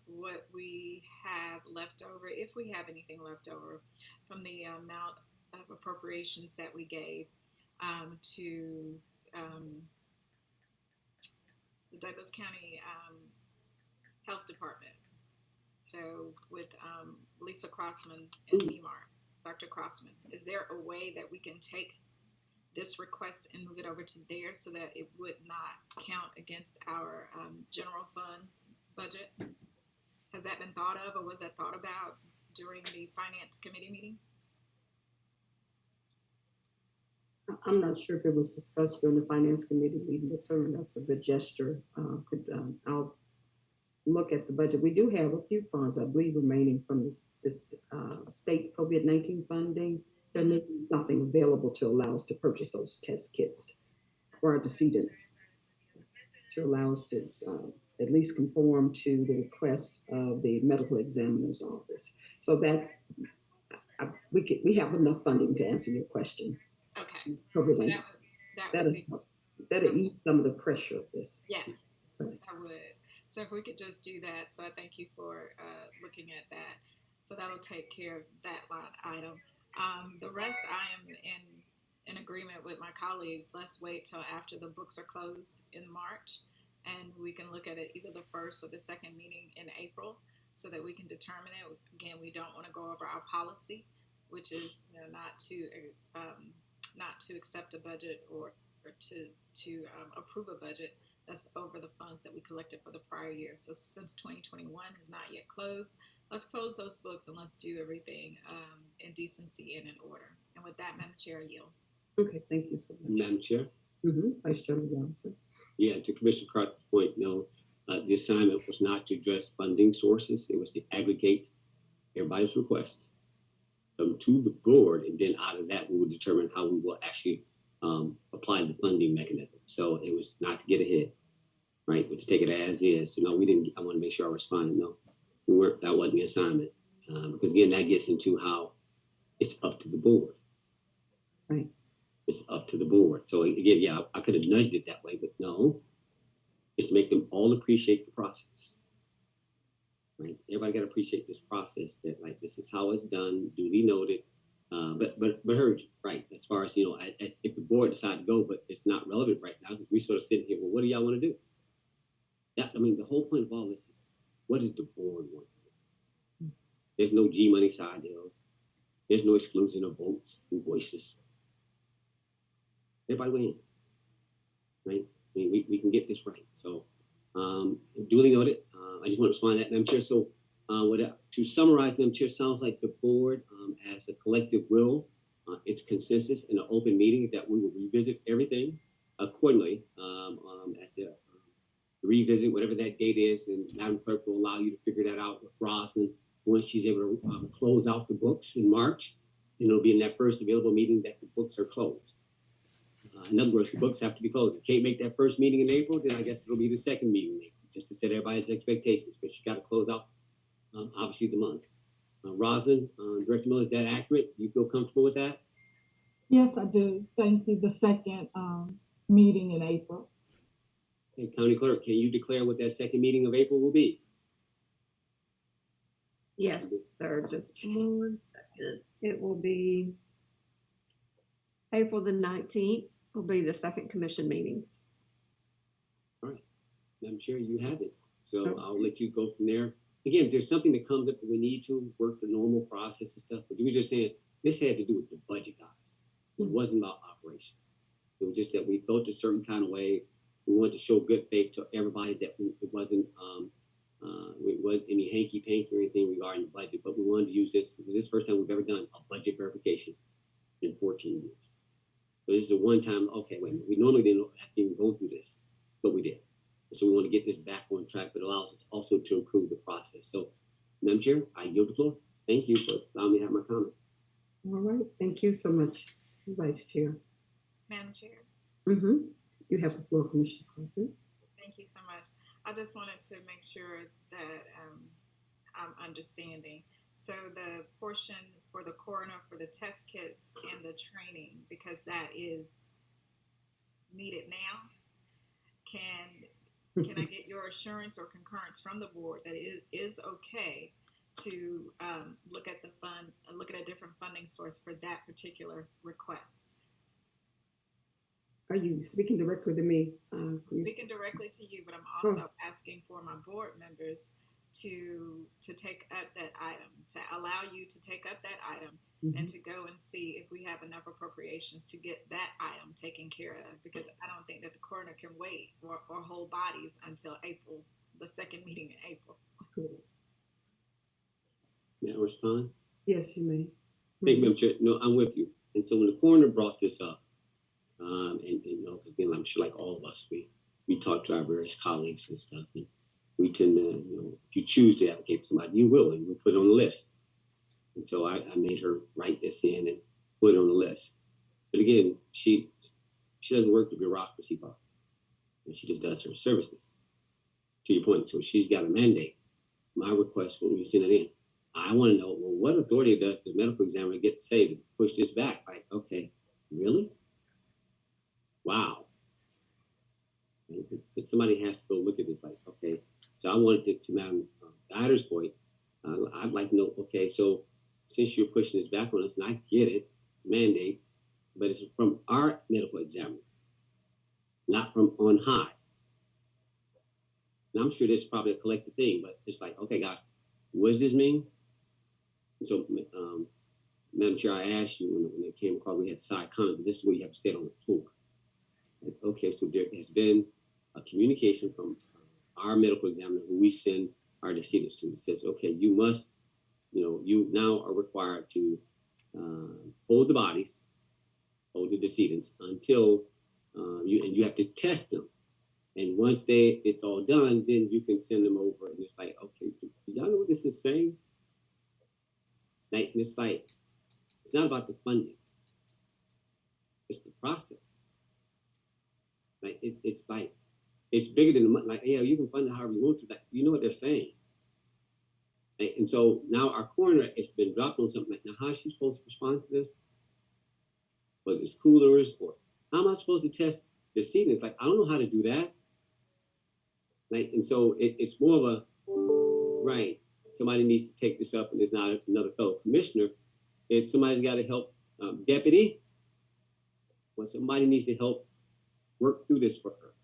what we have left over, if we have anything left over from the amount of appropriations that we gave to the Douglas County Health Department? So with Lisa Crossman and EMAR, Dr. Crossman, is there a way that we can take this request and move it over to there so that it would not count against our general fund budget? Has that been thought of, or was that thought about during the Finance Committee meeting?
I'm not sure if it was discussed during the Finance Committee meeting, but certainly that's a good gesture. I'll look at the budget. We do have a few funds, I believe, remaining from this state COVID-19 funding. They're making something available to allow us to purchase those test kits for our decedents, to allow us to at least conform to the request of the medical examiner's office. So that we have enough funding to answer your question.
Okay.
So that'll ease some of the pressure of this.
Yeah, I would. So if we could just do that. So I thank you for looking at that. So that'll take care of that line item. The rest, I am in agreement with my colleagues. Let's wait till after the books are closed in March, and we can look at it either the first or the second meeting in April, so that we can determine it. Again, we don't want to go over our policy, which is not to accept a budget or to approve a budget that's over the funds that we collected for the prior year. So since 2021 is not yet closed, let's close those books and let's do everything in decency and in order. And with that, Madam Chair, I yield.
Okay, thank you so much.
Madam Chair?
Vice Chairman Johnson.
Yeah, to Commissioner Carthen's point, no, the assignment was not to address funding sources. It was to aggregate everybody's request to the board, and then out of that, we will determine how we will actually apply the funding mechanism. So it was not to get ahead, right? But to take it as is. So no, we didn't. I want to make sure I responded. No, we weren't. That wasn't the assignment, because again, that gets into how it's up to the board.
Right.
It's up to the board. So again, yeah, I could have nudged it that way, but no, it's to make them all appreciate the process. Right? Everybody got to appreciate this process. That like this is how it's done, duly noted. But heard right as far as as if the board decided to go, but it's not relevant right now. We sort of sitting here. Well, what do y'all want to do? That the whole point of all this is what does the board want to do? There's no G money side deals. There's no exclusion of votes and voices. Everybody win, right? We can get this right. So duly noted. I just want to respond to that, Madam Chair. So to summarize, Madam Chair, sounds like the board, as a collective will, it's consensus in an open meeting that we will revisit everything accordingly at the revisit, whatever that date is, and Madam Clerk will allow you to figure that out with Roslyn once she's able to close out the books in March. And it'll be in that first available meeting that the books are closed. In other words, the books have to be closed. If you can't make that first meeting in April, then I guess it'll be the second meeting in April, just to set everybody's expectations. But you got to close out, obviously, the month. Roslyn, Director Miller, is that accurate? You feel comfortable with that?
Yes, I do. Thank you. The second meeting in April.
Hey, County Clerk, can you declare what that second meeting of April will be?
Yes, sir. Just 1 second. It will be April the 19th will be the second commission meeting.
All right, Madam Chair, you have it. So I'll let you go from there. Again, if there's something that comes up that we need to work the normal process and stuff, but we were just saying this had to do with the budget, guys. It wasn't about operations. It was just that we felt a certain kind of way. We wanted to show good faith to everybody that it wasn't any hanky panky or anything regarding the budget, but we wanted to use this. This is the first time we've ever done a budget verification in 14 years. So this is a one-time. Okay, wait a minute. We normally didn't have to even go through this, but we did. So we want to get this back on track, but it allows us also to improve the process. So, Madam Chair, I yield the floor. Thank you for allowing me to have my comment.
All right, thank you so much, Vice Chair.
Madam Chair.
You have the floor, Commissioner Crawford.
Thank you so much. I just wanted to make sure that I'm understanding. So the portion for the coroner for the test kits and the training, because that is needed now, can I get your assurance or concurrence from the board that it is okay to look at a different funding source for that particular request?
Are you speaking directly to me?
Speaking directly to you, but I'm also asking for my board members to take up that item, to allow you to take up that item and to go and see if we have enough appropriations to get that item taken care of, because I don't think that the coroner can wait or hold bodies until April, the second meeting in April.
May I respond?
Yes, you may.
Thank you, Madam Chair. No, I'm with you. And so when the coroner brought this up, and you know, again, I'm sure like all of us, we talk to our various colleagues and stuff, and we tend to, you know, if you choose to advocate for somebody, you will, and we put it on the list. And so I made her write this in and put it on the list. But again, she doesn't work the bureaucracy part. She just does her services. To your point, so she's got a mandate. My request when we send it in, I want to know, well, what authority does the medical examiner get to say to push this back? Like, okay, really? Wow. But somebody has to go look at this. Like, okay, so I wanted to Madam Guider's point. I'd like to know, okay, so since you're pushing this back on us, and I get it, mandate, but it's from our medical examiner, not from on high. And I'm sure this is probably a collective thing, but it's like, okay, guys, what does this mean? And so, Madam Chair, I asked you when it came across, we had side comments, but this is where you have to stay on the floor. Like, okay, so there has been a communication from our medical examiner who we send our decedents to. It says, okay, you must, you know, you now are required to hold the bodies, hold the decedents until you have to test them. And once it's all done, then you can send them over. And it's like, okay, do y'all know what this is saying? Like, it's like, it's not about the funding. It's the process. Like, it's like, it's bigger than the money. Like, yeah, you can fund it however you want to. Like, you know what they're saying. Like, and so now our coroner has been dropped on something. Like, now, how is she supposed to respond to this? Whether it's coolers or how am I supposed to test the seating? It's like, I don't know how to do that. Like, and so it's more of a, right, somebody needs to take this up, and there's not another fellow commissioner. If somebody's got to help deputy, well, somebody needs to help work through this for her.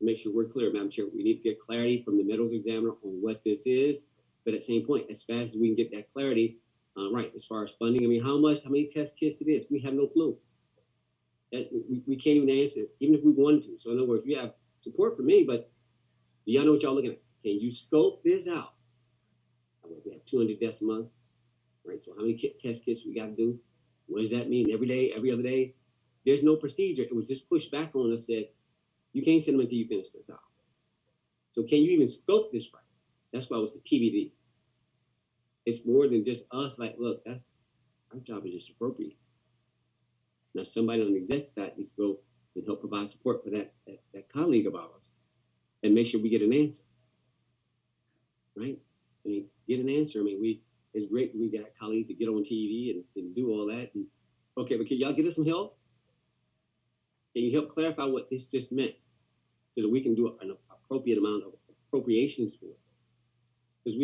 Make sure we're clear, Madam Chair. We need to get clarity from the medical examiner on what this is. But at the same point, as fast as we can get that clarity, right, as far as funding, I mean, how many test kits it is, we have no clue. We can't even answer, even if we wanted to. So in other words, we have support for me, but do y'all know what y'all looking at? Can you scope this out? We have 200 deaths a month, right? So how many test kits we got to do? What does that mean? Every day, every other day? There's no procedure. It was just pushed back on us, said, you can't send them until you finish this out. So can you even scope this right? That's why it was the TBD. It's more than just us, like, look, our job is just appropriate. Now somebody on the executive side needs to go and help provide support for that colleague of ours and make sure we get an answer, right? I mean, get an answer. I mean, it's great we got colleagues to get on TV and do all that. And, okay, but can y'all get us some help? Can you help clarify what this just meant? so that we can do an appropriate amount of appropriations for it. Because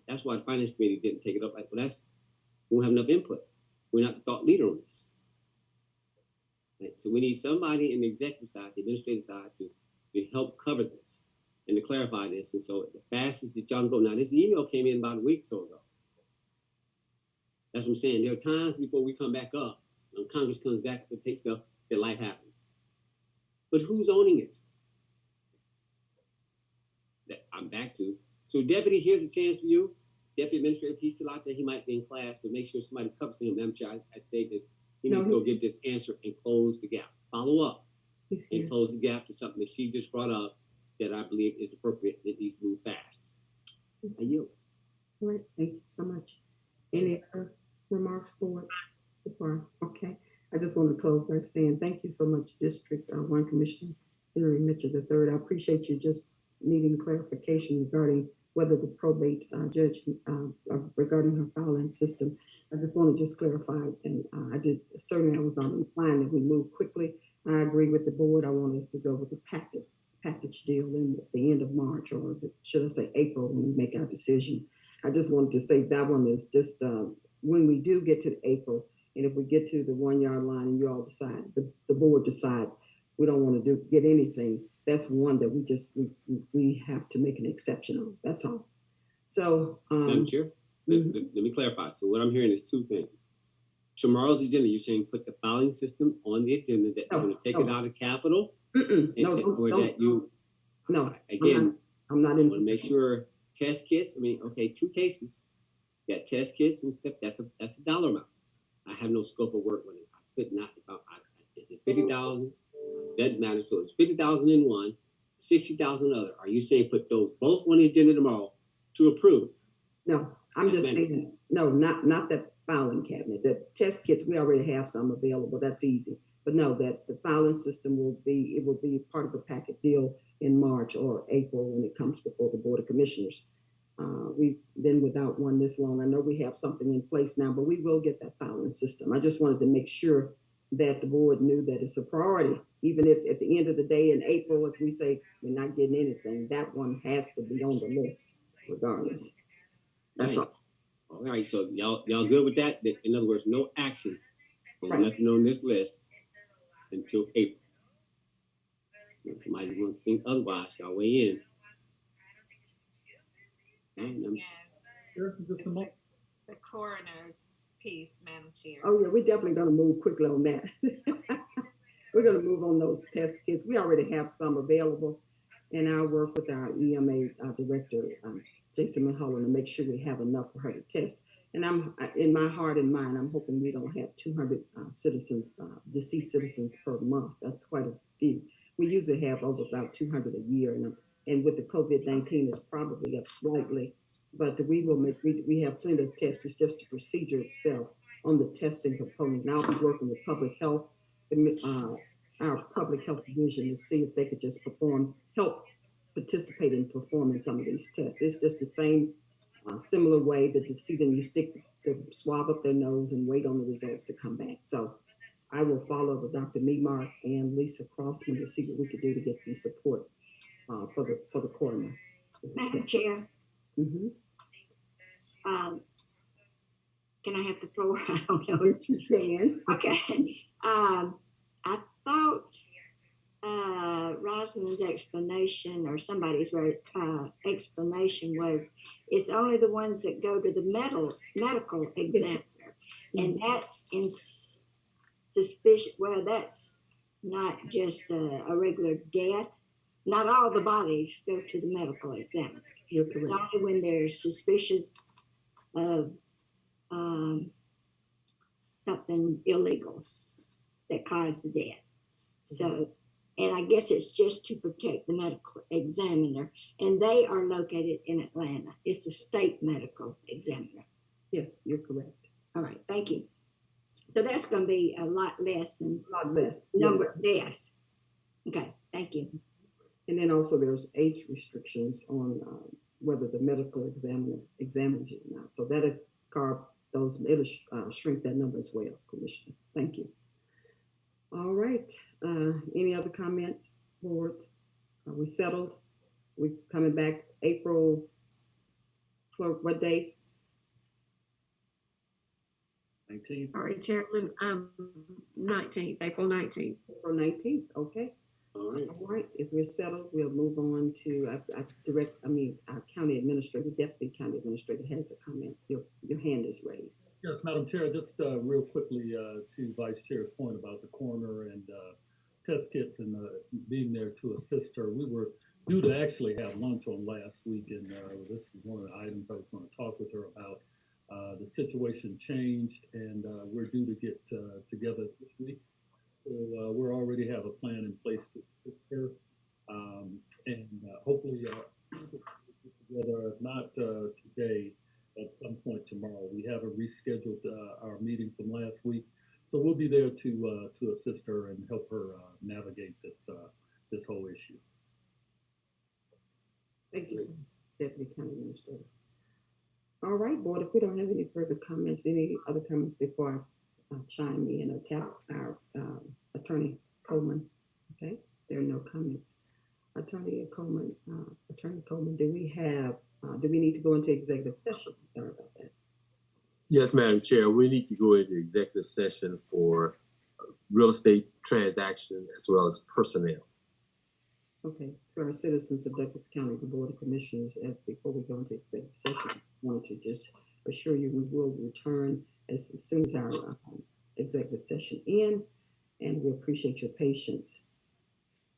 that's why the finance committee didn't take it up. Like, well, we won't have enough input. We're not the thought leader on this. Right? So we need somebody in the executive side, the administrative side, to help cover this and to clarify this. And so the fastest that y'all can go. Now, this email came in about a week or so ago. That's what I'm saying. There are times before we come back up, when Congress comes back to take stuff, that life happens. But who's owning it? That I'm back to. So, Deputy, here's a chance for you. Deputy Administrator, if he's still out there, he might be in class, but make sure somebody covers him. Madam Chair, I'd say that he needs to go get this answer and close the gap. Follow up and close the gap to something that she just brought up that I believe is appropriate. It needs to move fast. I yield.
All right, thank you so much. Any other remarks for okay. I just want to close by saying thank you so much, District 1 Commissioner Henry Mitchell III. I appreciate you just needing clarification regarding whether the probate judge regarding her filing system. I just want to just clarify, and I was not implying that we move quickly. I agree with the board. I want us to go with a package deal in at the end of March, or should I say April, when we make our decision. I just wanted to say that one is just when we do get to April, and if we get to the 1 yard line and you all decide, the board decide we don't want to get anything, that's one that we have to make an exception on. That's all. So,
Madam Chair, let me clarify. So what I'm hearing is two things. Tomorrow's agenda, you're saying put the filing system on the agenda, that you're going to take it out of capital?
No,
again,
I'm not in.
I want to make sure test kits. I mean, okay, 2 cases. You got test kits and stuff. That's a dollar amount. I have no scope of work with it. I could not. Is it 50,000? Doesn't matter. So it's 50,000 in one, 60,000 other. Are you saying put those both on the agenda tomorrow to approve?
No, I'm just saying no, not that filing cabinet. The test kits, we already have some available. That's easy. But no, that the filing system will be part of a packet deal in March or April when it comes before the Board of Commissioners. We've been without one this long. I know we have something in place now, but we will get that filing system. I just wanted to make sure that the board knew that it's a priority. Even if at the end of the day in April, if we say we're not getting anything, that one has to be on the list regardless. That's all.
All right, so y'all good with that? In other words, no action on nothing on this list until April. If somebody wants to think otherwise, y'all weigh in.
The coroner's piece, Madam Chair.
Oh yeah, we're definitely going to move quickly on that. We're going to move on those test kits. We already have some available, and I'll work with our EMA director, Jason Mulholland, to make sure we have enough for her to test. And I'm in my heart and mind, I'm hoping we don't have 200 deceased citizens per month. That's quite a few. We usually have over about 200 a year, and with the COVID-19, it's probably up slightly. But we have plenty of tests. It's just the procedure itself on the testing component. And I'll be working with public health, our public health division, to see if they could just help participate in performing some of these tests. It's just the same, similar way that you see them, you stick the swab up their nose and wait on the results to come back. So I will follow up with Dr. Memark and Lisa Crossman to see what we could do to get some support for the coroner.
Madam Chair.
Mm-hmm.
Can I have the floor? I don't know.
If you can.
Okay. I thought Rosalind's explanation, or somebody's explanation, was it's only the ones that go to the medical examiner, and that's in suspicion. Well, that's not just a regular death. Not all the bodies go to the medical examiner.
You're correct.
It's only when they're suspicious of something illegal that caused the death. So, and I guess it's just to protect the medical examiner, and they are located in Atlanta. It's a state medical examiner.
Yes, you're correct.
All right, thank you. So that's going to be a lot less number of deaths. Okay, thank you.
And then also there's age restrictions on whether the medical examiner examines you or not. So that'll shrink that number as well, Commissioner. Thank you. All right. Any other comments, board? Are we settled? We coming back April, for what date?
19th.
All right, Chairman, 19th, April 19th.
April 19th, okay.
All right.
All right, if we're settled, we'll move on to, our county administrator, deputy county administrator has a comment. Your hand is raised.
Yes, Madam Chair, just real quickly to Vice Chair's point about the coroner and test kits and being there to assist her. We were due to actually have lunch on last week, and this is one of the items I was going to talk with her about. The situation changed, and we're due to get together this week. So we already have a plan in place to prepare, and hopefully together, if not today, at some point tomorrow. We haven't rescheduled our meeting from last week, so we'll be there to assist her and help her navigate this whole issue.
Thank you, Deputy County Administrator. All right, Board, if we don't have any further comments, any other comments before I chime in or tap our Attorney Coleman? Okay, there are no comments. Attorney Coleman, do we need to go into executive session? Sorry about that.
Yes, Madam Chair, we need to go into executive session for real estate transaction as well as personnel.
Okay, to our citizens of Douglas County, the Board of Commissioners, as before we go into executive session, I want to just assure you we will return as soon as our executive session ends, and we appreciate your patience.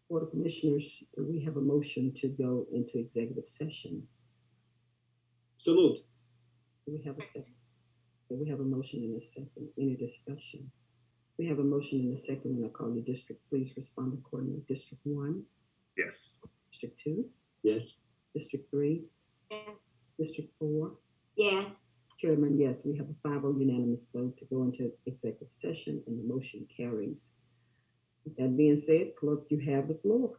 Board of Commissioners, we have a motion to go into executive session.
So moved.
Do we have a second? We have a motion and a second. Any discussion? We have a motion and a second, and I call the district. Please respond accordingly. District 1.
Yes.
District 2.
Yes.
District 3.
Yes.
District 4.
Yes.
Chairman, yes, we have a 5-0 unanimous vote to go into executive session, and the motion carries. With that being said, clerk, you have the floor.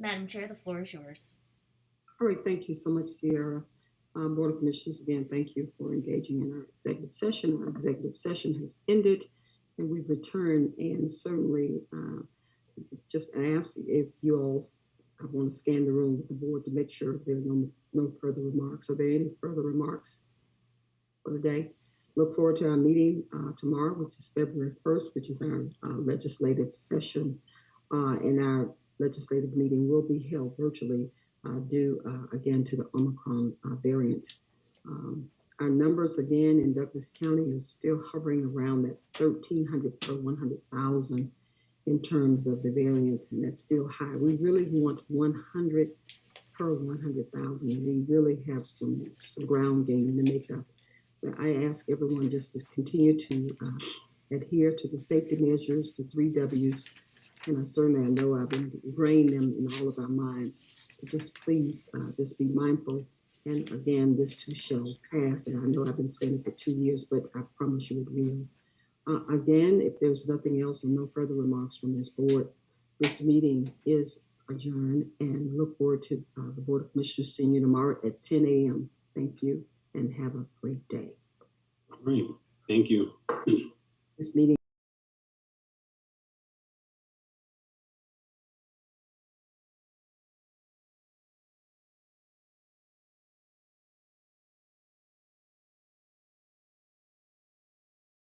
Madam Chair, the floor is yours.
All right, thank you so much, Sierra. Board of Commissioners, again, thank you for engaging in our executive session. Our executive session has ended and we've returned, and certainly just ask if you all want to scan the room with the board to make sure there are no further remarks. Are there any further remarks for the day? Look forward to our meeting tomorrow, which is February 1st, which is our legislative session. And our legislative meeting will be held virtually due again to the Omicron variant. Our numbers again in Douglas County are still hovering around that 1,300 per 100,000 in terms of the variance, and that's still high. We really want 100 per 100,000. We really have some ground game to make up. But I ask everyone just to continue to adhere to the safety measures, the 3 W's, and I know I've ingrained them in all of our minds. Just please just be mindful. And again, this too shall pass. And I know I've been saying it for 2 years, but I promise you it will. Again, if there's nothing else or no further remarks from this board, this meeting is adjourned, and look forward to the Board of Commissioners seeing you tomorrow at 10 a.m. Thank you and have a great day.
Great.